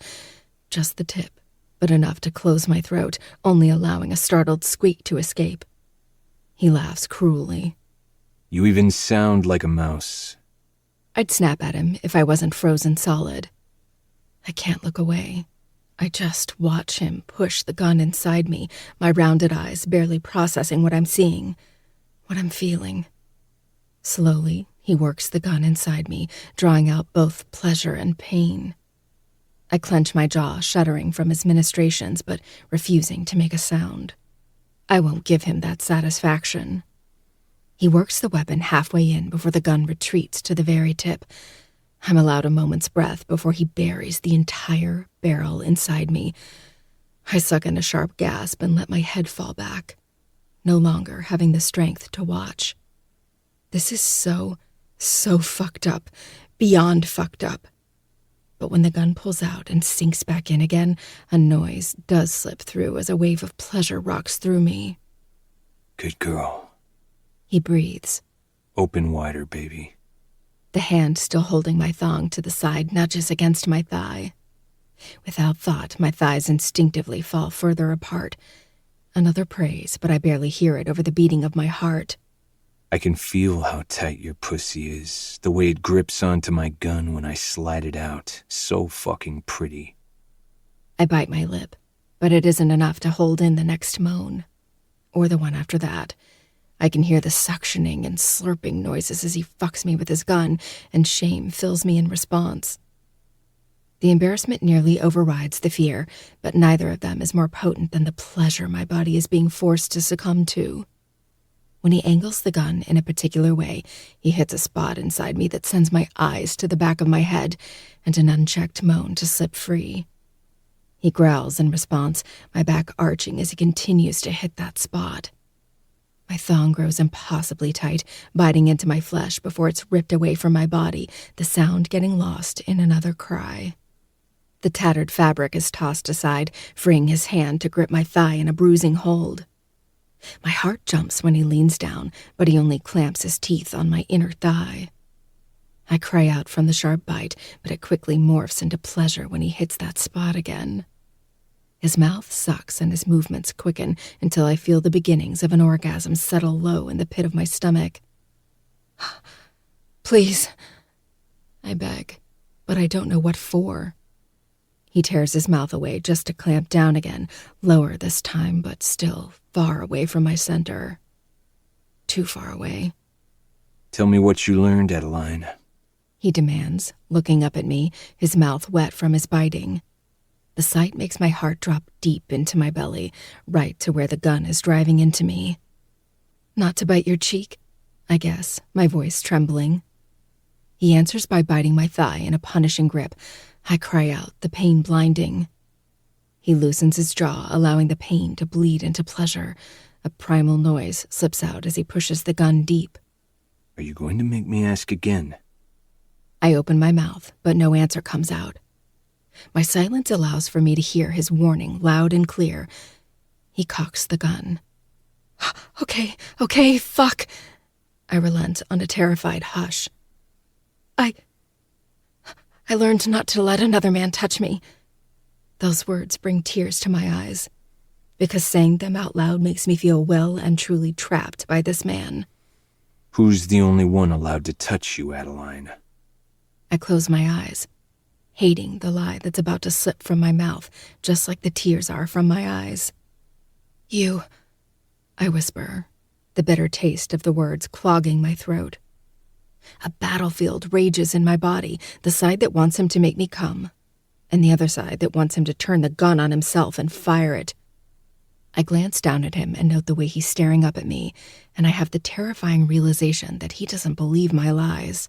Just the tip, but enough to close my throat, only allowing a startled squeak to escape. He laughs cruelly. You even sound like a mouse. I'd snap at him if I wasn't frozen solid. I can't look away. I just watch him push the gun inside me, my rounded eyes barely processing what I'm seeing, what I'm feeling. Slowly, he works the gun inside me, drawing out both pleasure and pain. I clench my jaw, shuddering from his ministrations, but refusing to make a sound. I won't give him that satisfaction. He works the weapon halfway in before the gun retreats to the very tip. I'm allowed a moment's breath before he buries the entire barrel inside me. I suck in a sharp gasp and let my head fall back, no longer having the strength to watch. This is so fucked up, beyond fucked up. But when the gun pulls out and sinks back in again, a noise does slip through as a wave of pleasure rocks through me. Good girl. He breathes. Open wider, baby. The hand still holding my thong to the side nudges against my thigh. Without thought, my thighs instinctively fall further apart. Another praise, but I barely hear it over the beating of my heart. I can feel how tight your pussy is, the way it grips onto my gun when I slide it out. So fucking pretty. I bite my lip, but it isn't enough to hold in the next moan. Or the one after that. I can hear the suctioning and slurping noises as he fucks me with his gun, and shame fills me in response. The embarrassment nearly overrides the fear, but neither of them is more potent than the pleasure my body is being forced to succumb to. When he angles the gun in a particular way, he hits a spot inside me that sends my eyes to the back of my head and an unchecked moan to slip free. He growls in response, my back arching as he continues to hit that spot. My thong grows impossibly tight, biting into my flesh before it's ripped away from my body, the sound getting lost in another cry. The tattered fabric is tossed aside, freeing his hand to grip my thigh in a bruising hold. My heart jumps when he leans down, but he only clamps his teeth on my inner thigh. I cry out from the sharp bite, but it quickly morphs into pleasure when he hits that spot again. His mouth sucks and his movements quicken until I feel the beginnings of an orgasm settle low in the pit of my stomach. Please, I beg, but I don't know what for. He tears his mouth away just to clamp down again, lower this time, but still far away from my center. Too far away. Tell me what you learned, Adeline. He demands, looking up at me, his mouth wet from his biting. The sight makes my heart drop deep into my belly, right to where the gun is driving into me. Not to bite your cheek, I guess, my voice trembling. He answers by biting my thigh in a punishing grip. I cry out, the pain blinding. He loosens his jaw, allowing the pain to bleed into pleasure. A primal noise slips out as he pushes the gun deep. Are you going to make me ask again? I open my mouth, but no answer comes out. My silence allows for me to hear his warning loud and clear. He cocks the gun. Okay, fuck. I relent on a terrified hush. I learned not to let another man touch me. Those words bring tears to my eyes, because saying them out loud makes me feel well and truly trapped by this man. Who's the only one allowed to touch you, Adeline? I close my eyes, hating the lie that's about to slip from my mouth, just like the tears are from my eyes. You, I whisper, the bitter taste of the words clogging my throat. A battlefield rages in my body, the side that wants him to make me come, and the other side that wants him to turn the gun on himself and fire it. I glance down at him and note the way he's staring up at me, and I have the terrifying realization that he doesn't believe my lies.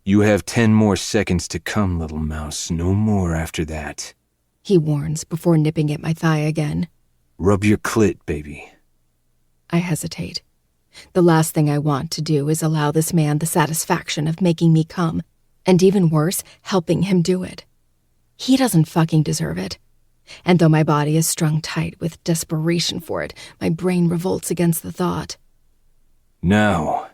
You have 10 more seconds to come, little mouse. No more after that. He warns before nipping at my thigh again. Rub your clit, baby. I hesitate. The last thing I want to do is allow this man the satisfaction of making me come, and even worse, helping him do it. He doesn't fucking deserve it. And though my body is strung tight with desperation for it, my brain revolts against the thought. Now,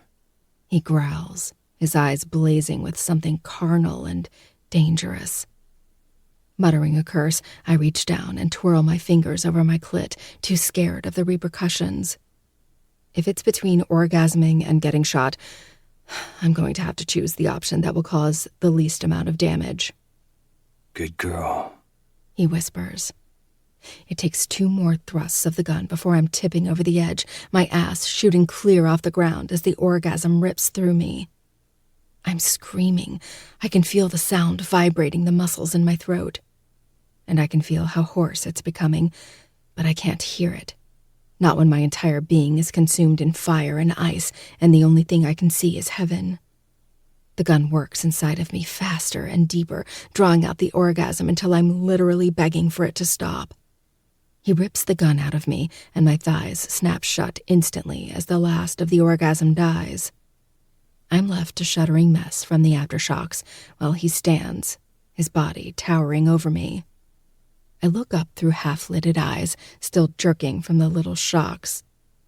he growls, his eyes blazing with something carnal and dangerous. Muttering a curse, I reach down and twirl my fingers over my clit, too scared of the repercussions. If it's between orgasming and getting shot, I'm going to have to choose the option that will cause the least amount of damage. Good girl, he whispers. It takes 2 more thrusts of the gun before I'm tipping over the edge, my ass shooting clear off the ground as the orgasm rips through me. I'm screaming. I can feel the sound vibrating the muscles in my throat. And I can feel how hoarse it's becoming, but I can't hear it. Not when my entire being is consumed in fire and ice, and the only thing I can see is heaven. The gun works inside of me faster and deeper, drawing out the orgasm until I'm literally begging for it to stop. He rips the gun out of me, and my thighs snap shut instantly as the last of the orgasm dies. I'm left a shuddering mess from the aftershocks while he stands, his body towering over me. I look up through half-lidded eyes, still jerking from the little shocks,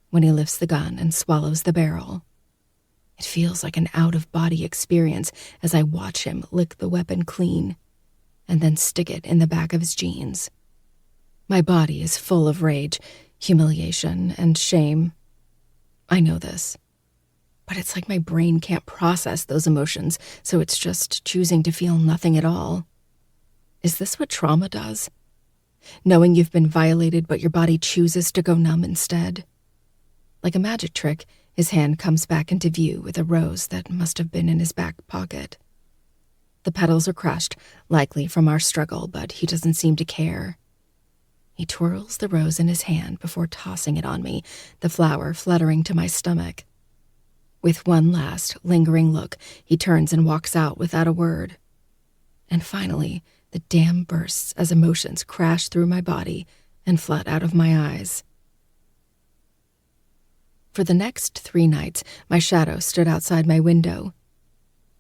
when he lifts the gun and swallows the barrel. It feels like an out-of-body experience as I watch him lick the weapon clean and then stick it in the back of his jeans. My body is full of rage, humiliation, and shame. I know this, but it's like my brain can't process those emotions, so it's just choosing to feel nothing at all. Is this what trauma does? knowing you've been violated but your body chooses to go numb instead. Like a magic trick, his hand comes back into view with a rose that must have been in his back pocket. The petals are crushed, likely from our struggle, but he doesn't seem to care. He twirls the rose in his hand before tossing it on me, the flower fluttering to my stomach. With one last, lingering look, he turns and walks out without a word. And finally, the dam bursts as emotions crash through my body and flood out of my eyes. For the next 3 nights, my shadow stood outside my window,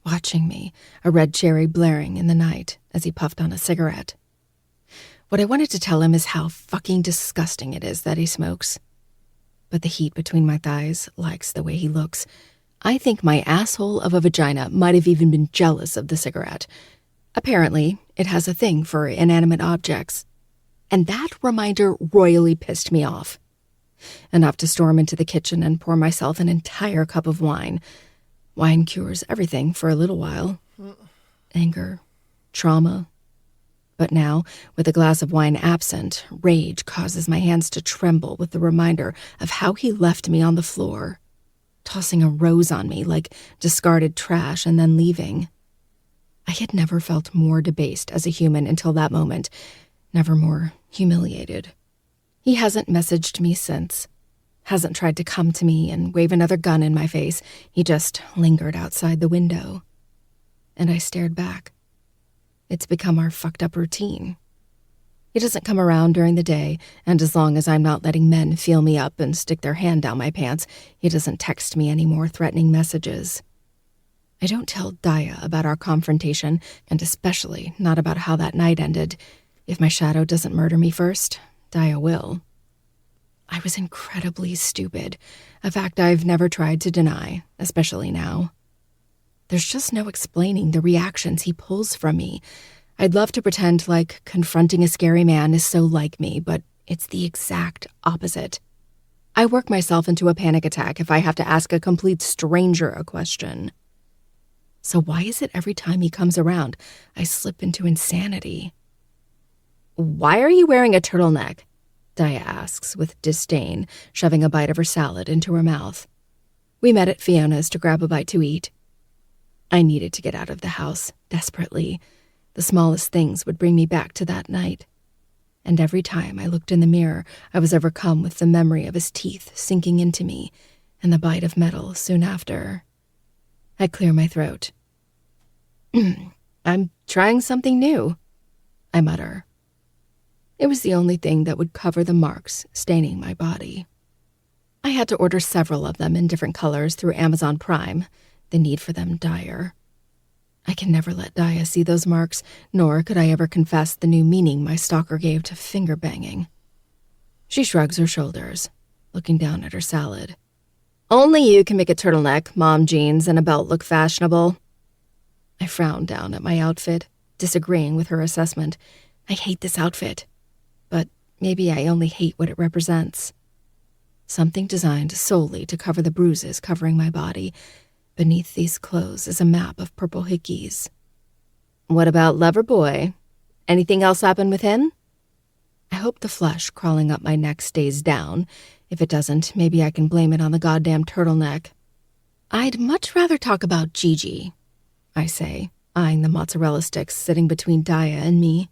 watching me, a red cherry blaring in the night as he puffed on a cigarette. What I wanted to tell him is how fucking disgusting it is that he smokes. But the heat between my thighs likes the way he looks. I think my asshole of a vagina might have even been jealous of the cigarette. Apparently, it has a thing for inanimate objects. And that reminder royally pissed me off. Enough to storm into the kitchen and pour myself an entire cup of wine. Wine cures everything for a little while. Anger, trauma. But now, with a glass of wine absent, rage causes my hands to tremble with the reminder of how he left me on the floor, tossing a rose on me like discarded trash and then leaving. I had never felt more debased as a human until that moment, never more humiliated. He hasn't messaged me since, hasn't tried to come to me and wave another gun in my face. He just lingered outside the window. And I stared back. It's become our fucked up routine. He doesn't come around during the day, and as long as I'm not letting men feel me up and stick their hand down my pants, he doesn't text me any more threatening messages. I don't tell Daya about our confrontation, and especially not about how that night ended. If my shadow doesn't murder me first, Daya will. I was incredibly stupid, a fact I've never tried to deny, especially now. There's just no explaining the reactions he pulls from me. I'd love to pretend like confronting a scary man is so like me, but it's the exact opposite. I work myself into a panic attack if I have to ask a complete stranger a question. So why is it every time he comes around, I slip into insanity? "Why are you wearing a turtleneck?" Daya asks with disdain, shoving a bite of her salad into her mouth. We met at Fiona's to grab a bite to eat. I needed to get out of the house, desperately. The smallest things would bring me back to that night. And every time I looked in the mirror, I was overcome with the memory of his teeth sinking into me and the bite of metal soon after. I clear my throat. "I'm trying something new," I mutter. It was the only thing that would cover the marks staining my body. I had to order several of them in different colors through Amazon Prime, the need for them dire. I can never let Daya see those marks, nor could I ever confess the new meaning my stalker gave to finger banging. She shrugs her shoulders, looking down at her salad. "Only you can make a turtleneck, mom jeans, and a belt look fashionable." I frowned down at my outfit, disagreeing with her assessment. I hate this outfit, but maybe I only hate what it represents. Something designed solely to cover the bruises covering my body. Beneath these clothes is a map of purple hickeys. "What about Loverboy? Anything else happen with him?" I hope the flesh crawling up my neck stays down. If it doesn't, maybe I can blame it on the goddamn turtleneck. "I'd much rather talk about Gigi," I say, eyeing the mozzarella sticks sitting between Daya and me.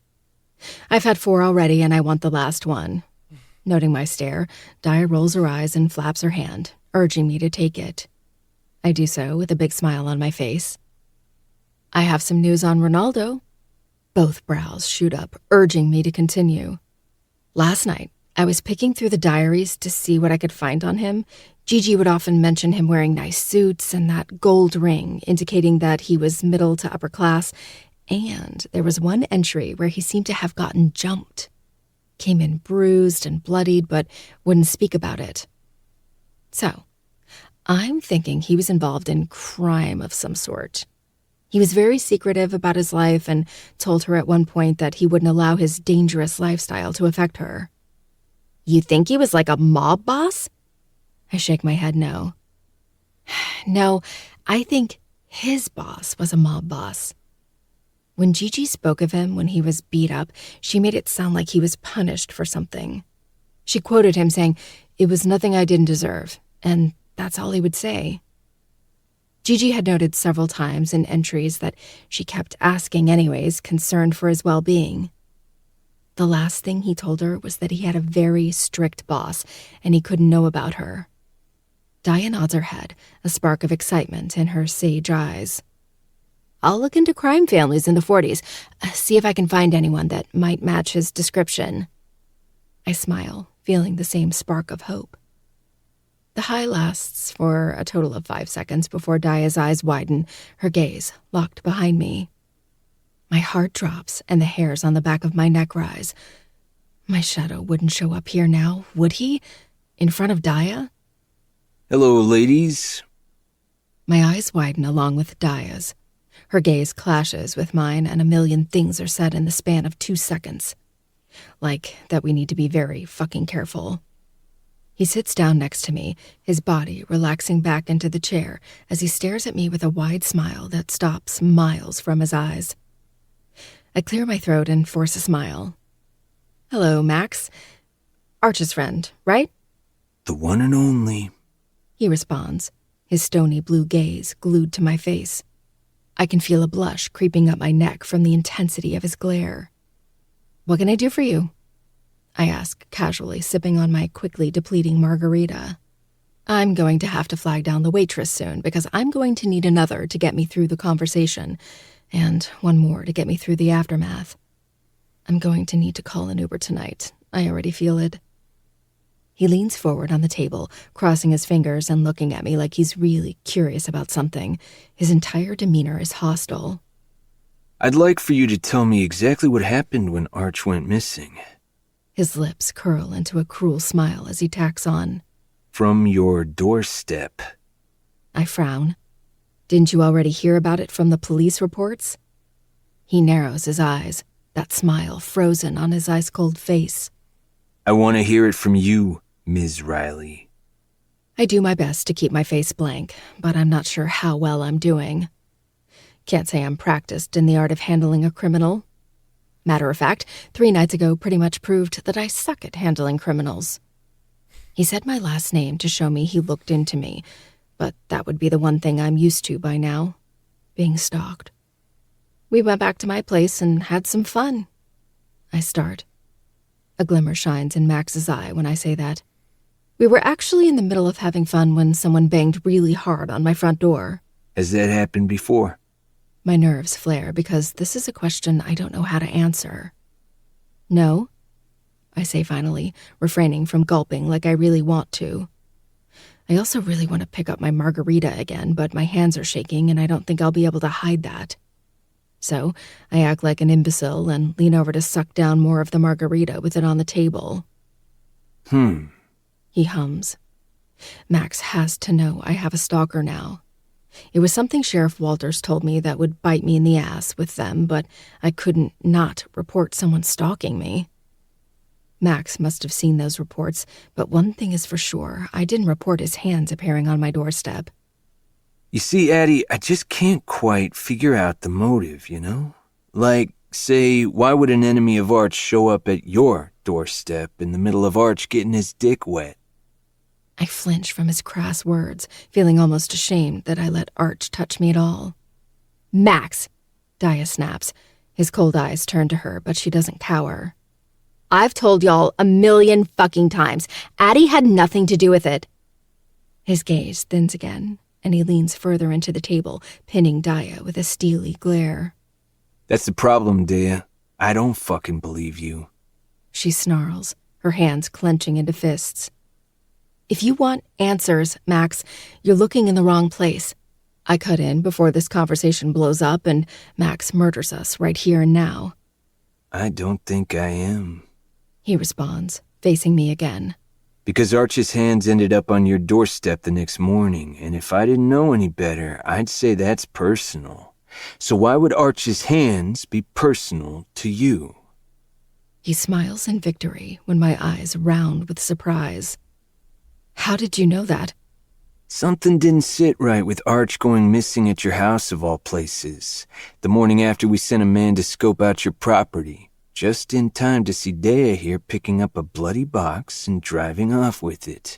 "I've had 4 already, and I want the last one." Noting my stare, Daya rolls her eyes and flaps her hand, urging me to take it. I do so with a big smile on my face. "I have some news on Ronaldo." Both brows shoot up, urging me to continue. "Last night, I was picking through the diaries to see what I could find on him. Gigi would often mention him wearing nice suits and that gold ring, indicating that he was middle to upper class, and there was one entry where he seemed to have gotten jumped. Came in bruised and bloodied, but wouldn't speak about it. So, I'm thinking he was involved in crime of some sort. He was very secretive about his life and told her at one point that he wouldn't allow his dangerous lifestyle to affect her." "You think he was like a mob boss?" I shake my head no. "No, I think his boss was a mob boss." When Gigi spoke of him when he was beat up, she made it sound like he was punished for something. She quoted him saying, "It was nothing I didn't deserve," and that's all he would say. Gigi had noted several times in entries that she kept asking anyways, concerned for his well-being. The last thing he told her was that he had a very strict boss and he couldn't know about her. Daya nods her head, a spark of excitement in her sage eyes. "I'll look into crime families in the 40s, see if I can find anyone that might match his description." I smile, feeling the same spark of hope. The high lasts for a total of 5 seconds before Daya's eyes widen, her gaze locked behind me. My heart drops and the hairs on the back of my neck rise. My shadow wouldn't show up here now, would he? In front of Daya? Hello, ladies. My eyes widen along with Daya's. Her gaze clashes with mine and a million things are said in the span of 2 seconds. Like that we need to be very fucking careful. He sits down next to me, his body relaxing back into the chair as he stares at me with a wide smile that stops miles from his eyes. I clear my throat and force a smile. "Hello, Max. Arch's friend, right?" The one and only. He responds, his stony blue gaze glued to my face. I can feel a blush creeping up my neck from the intensity of his glare. "What can I do for you?" I ask casually, sipping on my quickly depleting margarita. I'm going to have to flag down the waitress soon because I'm going to need another to get me through the conversation and one more to get me through the aftermath. I'm going to need to call an Uber tonight. I already feel it. He leans forward on the table, crossing his fingers and looking at me like he's really curious about something. His entire demeanor is hostile. I'd like for you to tell me exactly what happened when Arch went missing. His lips curl into a cruel smile as he tacks on, "From your doorstep." I frown. "Didn't you already hear about it from the police reports?" He narrows his eyes, that smile frozen on his ice-cold face. "I want to hear it from you, Ms. Riley." I do my best to keep my face blank, but I'm not sure how well I'm doing. Can't say I'm practiced in the art of handling a criminal. Matter of fact, 3 nights ago pretty much proved that I suck at handling criminals. He said my last name to show me he looked into me, but that would be the one thing I'm used to by now, being stalked. We went back to my place and had some fun. I start. A glimmer shines in Max's eye when I say that. We were actually in the middle of having fun when someone banged really hard on my front door. Has that happened before? My nerves flare because this is a question I don't know how to answer. "No," I say finally, refraining from gulping like I really want to. I also really want to pick up my margarita again, but my hands are shaking and I don't think I'll be able to hide that. So I act like an imbecile and lean over to suck down more of the margarita with it on the table. He hums. Max has to know I have a stalker now. It was something Sheriff Walters told me that would bite me in the ass with them, but I couldn't not report someone stalking me. Max must have seen those reports, but one thing is for sure, I didn't report his hands appearing on my doorstep. You see, Addie, I just can't quite figure out the motive, you know? Like, say, why would an enemy of Arch show up at your doorstep in the middle of Arch getting his dick wet? I flinch from his crass words, feeling almost ashamed that I let Arch touch me at all. "Max!" Daya snaps. His cold eyes turn to her, but she doesn't cower. "I've told y'all 1,000,000 fucking times. Addie had nothing to do with it." His gaze thins again, and he leans further into the table, pinning Daya with a steely glare. That's the problem, Daya. I don't fucking believe you. She snarls, her hands clenching into fists. "If you want answers, Max, you're looking in the wrong place." I cut in before this conversation blows up and Max murders us right here and now. I don't think I am. He responds, facing me again. Because Arch's hands ended up on your doorstep the next morning, and if I didn't know any better, I'd say that's personal. So why would Arch's hands be personal to you? He smiles in victory when my eyes round with surprise. "How did you know that?" Something didn't sit right with Arch going missing at your house of all places, the morning after we sent a man to scope out your property, just in time to see Dea here picking up a bloody box and driving off with it.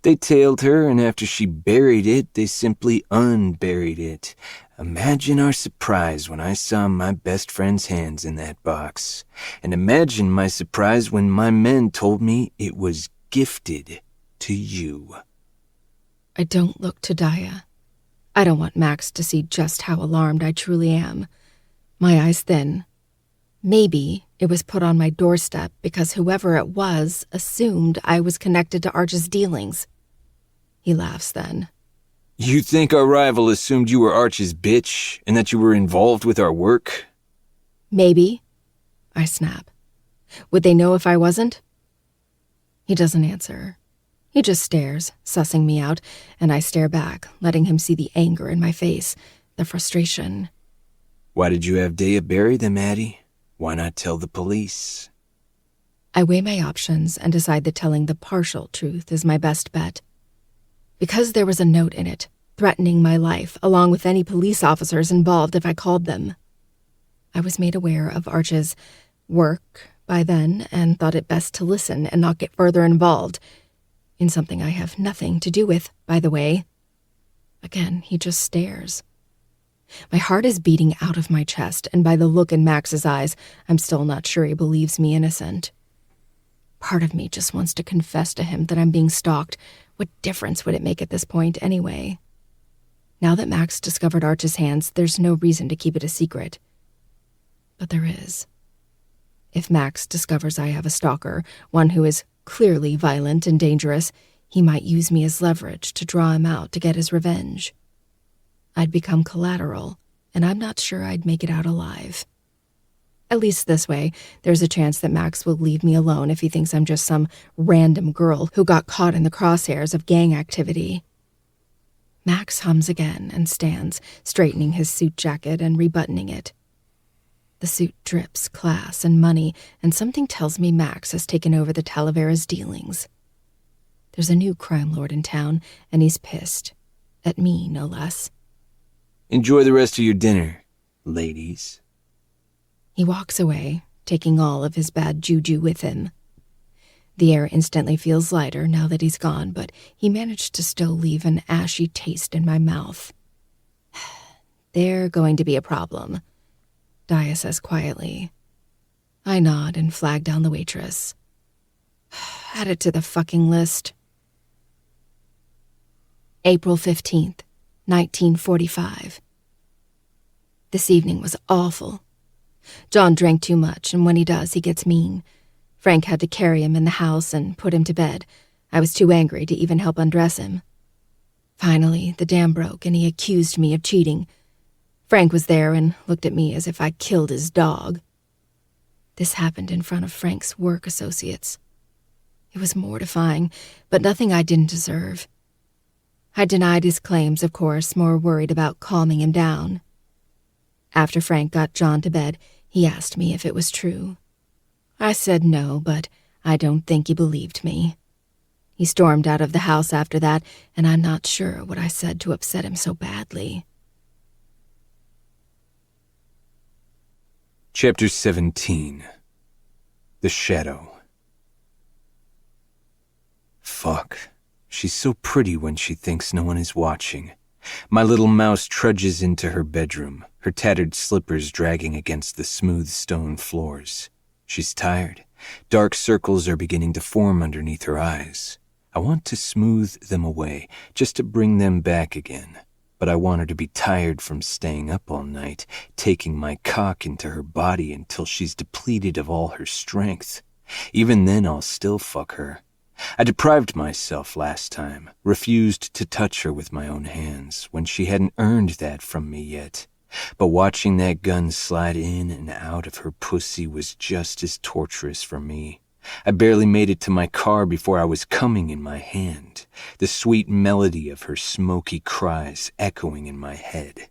They tailed her, and after she buried it, they simply unburied it. Imagine our surprise when I saw my best friend's hands in that box. And imagine my surprise when my men told me it was gifted to you. I don't look to Daya. I don't want Max to see just how alarmed I truly am. My eyes thin. Maybe it was put on my doorstep because whoever it was assumed I was connected to Arch's dealings. He laughs then. You think our rival assumed you were Arch's bitch and that you were involved with our work? Maybe, I snap. Would they know if I wasn't? He doesn't answer. He just stares, sussing me out, and I stare back, letting him see the anger in my face, the frustration. Why did you have Dea bury them, Addie? Why not tell the police? I weigh my options and decide that telling the partial truth is my best bet. Because there was a note in it, threatening my life, along with any police officers involved if I called them. I was made aware of Arch's work by then and thought it best to listen and not get further involved, in something I have nothing to do with, by the way. Again, he just stares. My heart is beating out of my chest, and by the look in Max's eyes, I'm still not sure he believes me innocent. Part of me just wants to confess to him that I'm being stalked. What difference would it make at this point, anyway? Now that Max discovered Arch's hands, there's no reason to keep it a secret. But there is. If Max discovers I have a stalker, one who is clearly violent and dangerous, he might use me as leverage to draw him out to get his revenge. I'd become collateral, and I'm not sure I'd make it out alive. At least this way, there's a chance that Max will leave me alone if he thinks I'm just some random girl who got caught in the crosshairs of gang activity. Max hums again and stands, straightening his suit jacket and rebuttoning it. The suit drips class and money, and something tells me Max has taken over the Talavera's dealings. There's a new crime lord in town, and he's pissed. At me, no less. Enjoy the rest of your dinner, ladies. He walks away, taking all of his bad juju with him. The air instantly feels lighter now that he's gone, but he managed to still leave an ashy taste in my mouth. They're going to be a problem, Daya says quietly. I nod and flag down the waitress. Add it to the fucking list. April 15th, 1945. This evening was awful. John drank too much, and when he does, he gets mean. Frank had to carry him in the house and put him to bed. I was too angry to even help undress him. Finally, the dam broke, and he accused me of cheating. Frank was there and looked at me as if I killed his dog. This happened in front of Frank's work associates. It was mortifying, but nothing I didn't deserve. I denied his claims, of course, more worried about calming him down. After Frank got John to bed, he asked me if it was true. I said no, but I don't think he believed me. He stormed out of the house after that, and I'm not sure what I said to upset him so badly. Chapter 17. The Shadow. Fuck. She's so pretty when she thinks no one is watching. My little mouse trudges into her bedroom, her tattered slippers dragging against the smooth stone floors. She's tired. Dark circles are beginning to form underneath her eyes. I want to smooth them away, just to bring them back again. But I want her to be tired from staying up all night, taking my cock into her body until she's depleted of all her strength. Even then, I'll still fuck her. I deprived myself last time, refused to touch her with my own hands, when she hadn't earned that from me yet. But watching that gun slide in and out of her pussy was just as torturous for me. I barely made it to my car before I was coming in my hand, the sweet melody of her smoky cries echoing in my head.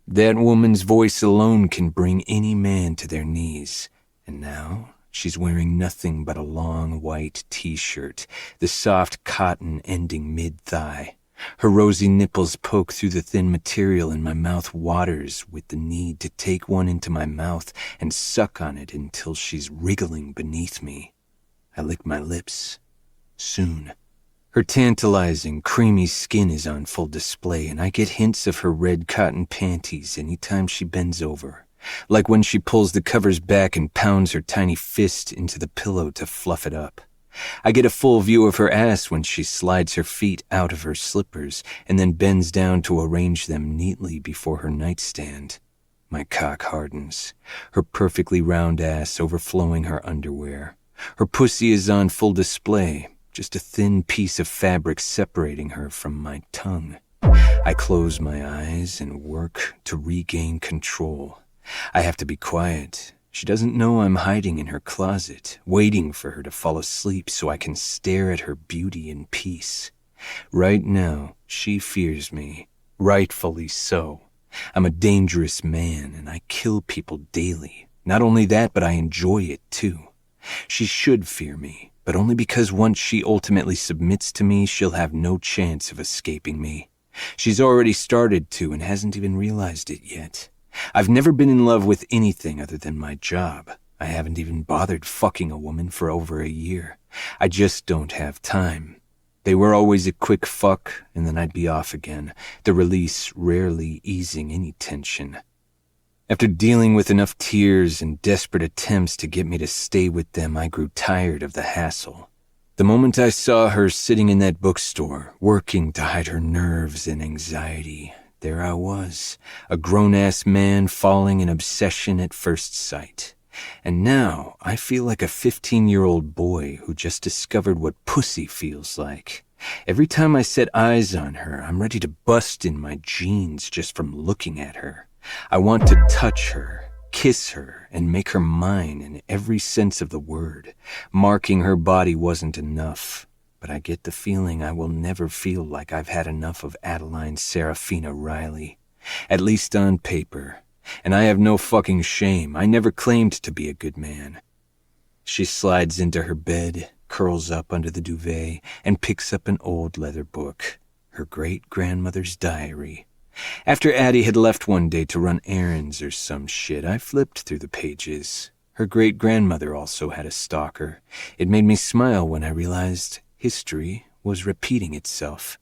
That woman's voice alone can bring any man to their knees, and now she's wearing nothing but a long white t-shirt, the soft cotton ending mid-thigh. Her rosy nipples poke through the thin material and my mouth waters with the need to take one into my mouth and suck on it until she's wriggling beneath me. I lick my lips. Soon. Her tantalizing, creamy skin is on full display, and I get hints of her red cotton panties anytime she bends over, like when she pulls the covers back and pounds her tiny fist into the pillow to fluff it up. I get a full view of her ass when she slides her feet out of her slippers and then bends down to arrange them neatly before her nightstand. My cock hardens, her perfectly round ass overflowing her underwear. Her pussy is on full display, just a thin piece of fabric separating her from my tongue. I close my eyes and work to regain control. I have to be quiet. She doesn't know I'm hiding in her closet, waiting for her to fall asleep so I can stare at her beauty in peace. Right now, she fears me. Rightfully so. I'm a dangerous man, and I kill people daily. Not only that, but I enjoy it too. She should fear me, but only because once she ultimately submits to me, she'll have no chance of escaping me. She's already started to and hasn't even realized it yet. I've never been in love with anything other than my job. I haven't even bothered fucking a woman for over a year. I just don't have time. They were always a quick fuck, and then I'd be off again, the release rarely easing any tension. After dealing with enough tears and desperate attempts to get me to stay with them, I grew tired of the hassle. The moment I saw her sitting in that bookstore, working to hide her nerves and anxiety, there I was, a grown-ass man falling in obsession at first sight. And now I feel like a 15-year-old boy who just discovered what pussy feels like. Every time I set eyes on her, I'm ready to bust in my jeans just from looking at her. I want to touch her, kiss her, and make her mine in every sense of the word. Marking her body wasn't enough, but I get the feeling I will never feel like I've had enough of Adeline Serafina Riley. At least on paper. And I have no fucking shame. I never claimed to be a good man. She slides into her bed, curls up under the duvet, and picks up an old leather book. Her great-grandmother's diary. After Addie had left one day to run errands or some shit, I flipped through the pages. Her great-grandmother also had a stalker. It made me smile when I realized history was repeating itself.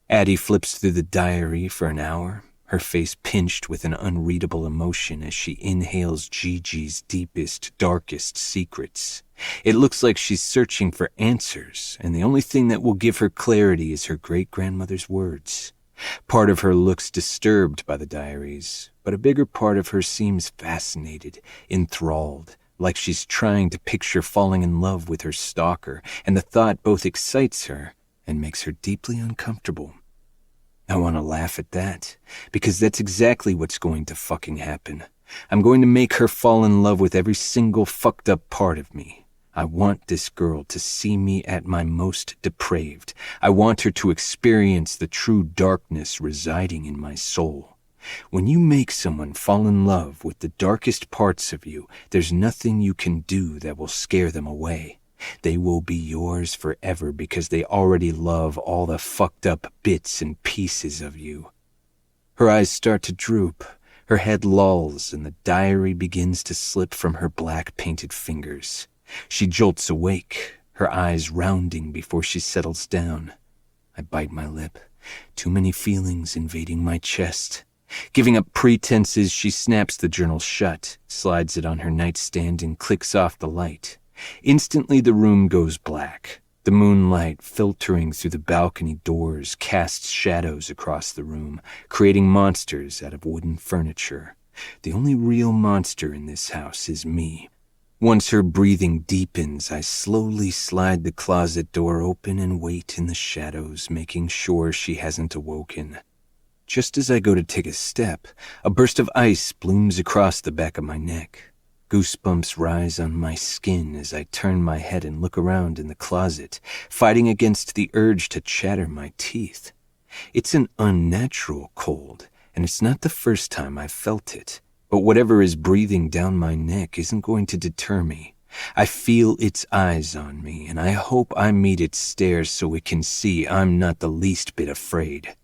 Addie flips through the diary for an hour, her face pinched with an unreadable emotion as she inhales Gigi's deepest, darkest secrets. It looks like she's searching for answers, and the only thing that will give her clarity is her great-grandmother's words. Part of her looks disturbed by the diaries, but a bigger part of her seems fascinated, enthralled, like she's trying to picture falling in love with her stalker, and the thought both excites her and makes her deeply uncomfortable. I want to laugh at that, because that's exactly what's going to fucking happen. I'm going to make her fall in love with every single fucked up part of me. I want this girl to see me at my most depraved. I want her to experience the true darkness residing in my soul. When you make someone fall in love with the darkest parts of you, there's nothing you can do that will scare them away. They will be yours forever because they already love all the fucked up bits and pieces of you. Her eyes start to droop, her head lolls, and the diary begins to slip from her black painted fingers. She jolts awake, her eyes rounding before she settles down. I bite my lip, too many feelings invading my chest. Giving up pretenses, she snaps the journal shut, slides it on her nightstand, and clicks off the light. Instantly the room goes black. The moonlight, filtering through the balcony doors, casts shadows across the room, creating monsters out of wooden furniture. The only real monster in this house is me. Once her breathing deepens, I slowly slide the closet door open and wait in the shadows, making sure she hasn't awoken. Just as I go to take a step, a burst of ice blooms across the back of my neck. Goosebumps rise on my skin as I turn my head and look around in the closet, fighting against the urge to chatter my teeth. It's an unnatural cold, and it's not the first time I've felt it. But whatever is breathing down my neck isn't going to deter me. I feel its eyes on me, and I hope I meet its stare so it can see I'm not the least bit afraid.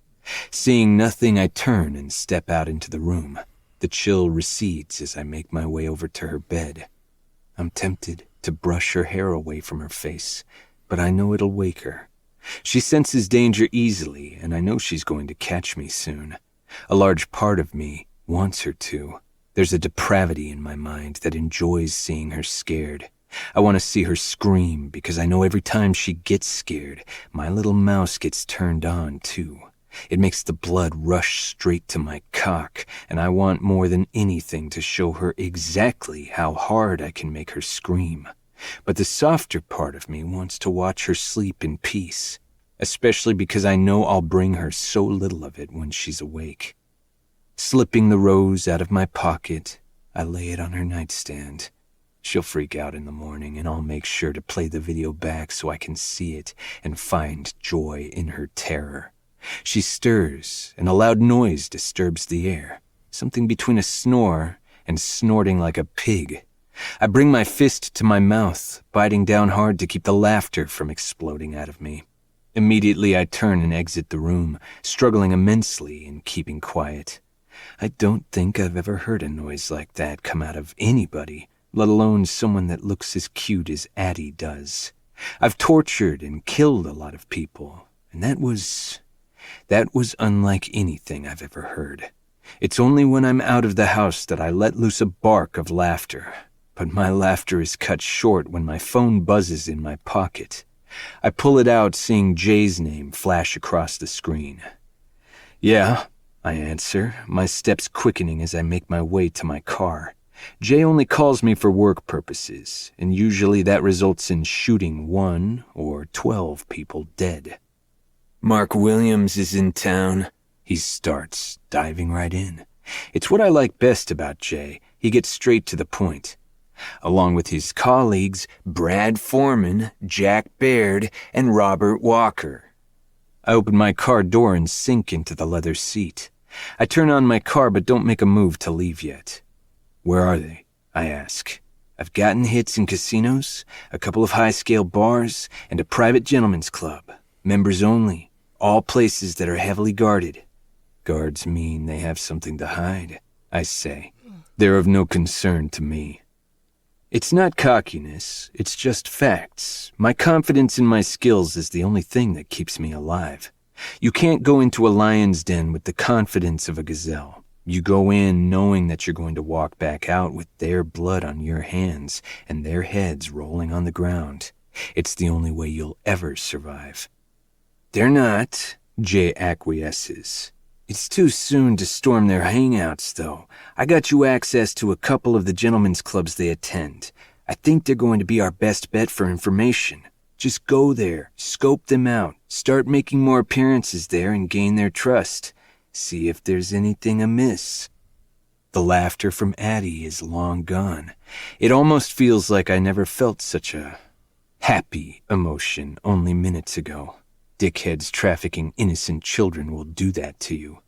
Seeing nothing, I turn and step out into the room. The chill recedes as I make my way over to her bed. I'm tempted to brush her hair away from her face, but I know it'll wake her. She senses danger easily, and I know she's going to catch me soon. A large part of me wants her to. There's a depravity in my mind that enjoys seeing her scared. I want to see her scream because I know every time she gets scared, my little mouse gets turned on too. It makes the blood rush straight to my cock, and I want more than anything to show her exactly how hard I can make her scream. But the softer part of me wants to watch her sleep in peace, especially because I know I'll bring her so little of it when she's awake. Slipping the rose out of my pocket, I lay it on her nightstand. She'll freak out in the morning, and I'll make sure to play the video back so I can see it and find joy in her terror. She stirs, and a loud noise disturbs the air, something between a snore and snorting like a pig. I bring my fist to my mouth, biting down hard to keep the laughter from exploding out of me. Immediately I turn and exit the room, struggling immensely in keeping quiet. I don't think I've ever heard a noise like that come out of anybody, let alone someone that looks as cute as Addie does. I've tortured and killed a lot of people, and that was unlike anything I've ever heard. It's only when I'm out of the house that I let loose a bark of laughter, but my laughter is cut short when my phone buzzes in my pocket. I pull it out, seeing Jay's name flash across the screen. "Yeah," I answer, my steps quickening as I make my way to my car. Jay only calls me for work purposes, and usually that results in shooting 1 or 12 people dead. "Mark Williams is in town," he starts, diving right in. It's what I like best about Jay. He gets straight to the point. Along with his colleagues, Brad Foreman, Jack Baird, and Robert Walker. I open my car door and sink into the leather seat. I turn on my car but don't make a move to leave yet. "Where are they?" I ask. "I've gotten hits in casinos, a couple of high-scale bars, and a private gentleman's club. Members only. All places that are heavily guarded." "Guards mean they have something to hide," I say. "They're of no concern to me." It's not cockiness, it's just facts. My confidence in my skills is the only thing that keeps me alive. You can't go into a lion's den with the confidence of a gazelle. You go in knowing that you're going to walk back out with their blood on your hands and their heads rolling on the ground. It's the only way you'll ever survive. "They're not," Jay acquiesces. "It's too soon to storm their hangouts, though. I got you access to a couple of the gentlemen's clubs they attend. I think they're going to be our best bet for information. Just go there, scope them out, start making more appearances there and gain their trust. See if there's anything amiss." The laughter from Addie is long gone. It almost feels like I never felt such a happy emotion only minutes ago. Dickheads trafficking innocent children will do that to you.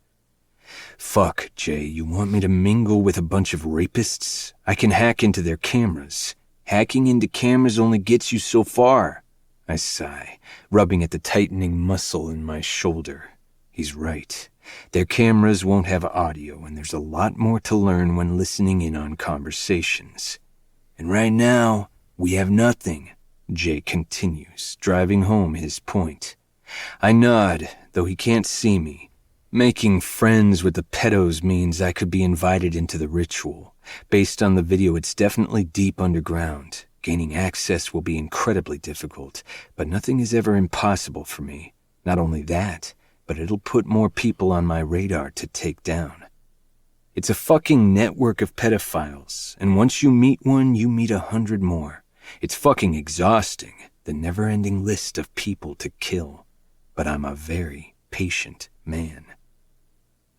"Fuck, Jay, you want me to mingle with a bunch of rapists? I can hack into their cameras. Hacking into cameras only gets you so far." I sigh, rubbing at the tightening muscle in my shoulder. He's right. Their cameras won't have audio, and there's a lot more to learn when listening in on conversations. "And right now, we have nothing," Jay continues, driving home his point. I nod, though he can't see me. Making friends with the pedos means I could be invited into the ritual. Based on the video, it's definitely deep underground. Gaining access will be incredibly difficult, but nothing is ever impossible for me. Not only that, but it'll put more people on my radar to take down. It's a fucking network of pedophiles, and once you meet one, you meet 100 more. It's fucking exhausting, the never-ending list of people to kill. But I'm a very patient man.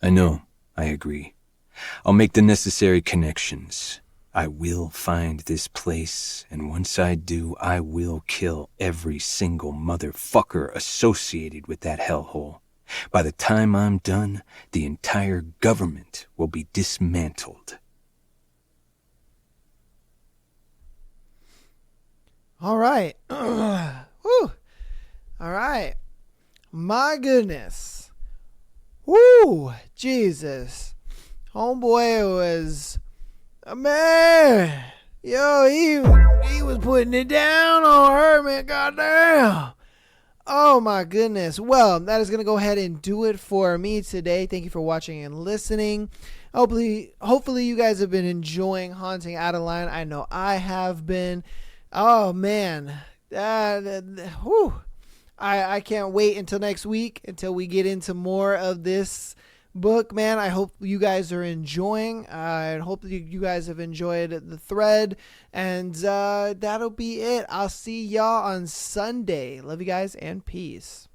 "I know," I agree. "I'll make the necessary connections. I will find this place, and once I do, I will kill every single motherfucker associated with that hellhole. By the time I'm done, the entire government will be dismantled." All right. Whew. All right. My goodness. Woo. Jesus. Homeboy was a man. Yo, he was putting it down on her, man. Goddamn. Oh my goodness. Well, that is going to go ahead and do it for me today. Thank you for watching and listening. Hopefully you guys have been enjoying Haunting Adeline. I know I have been. Oh man. I can't wait until next week until we get into more of this book, man. I hope you guys are enjoying. I hope that you guys have enjoyed the thread. And that'll be it. I'll see y'all on Sunday. Love you guys and peace.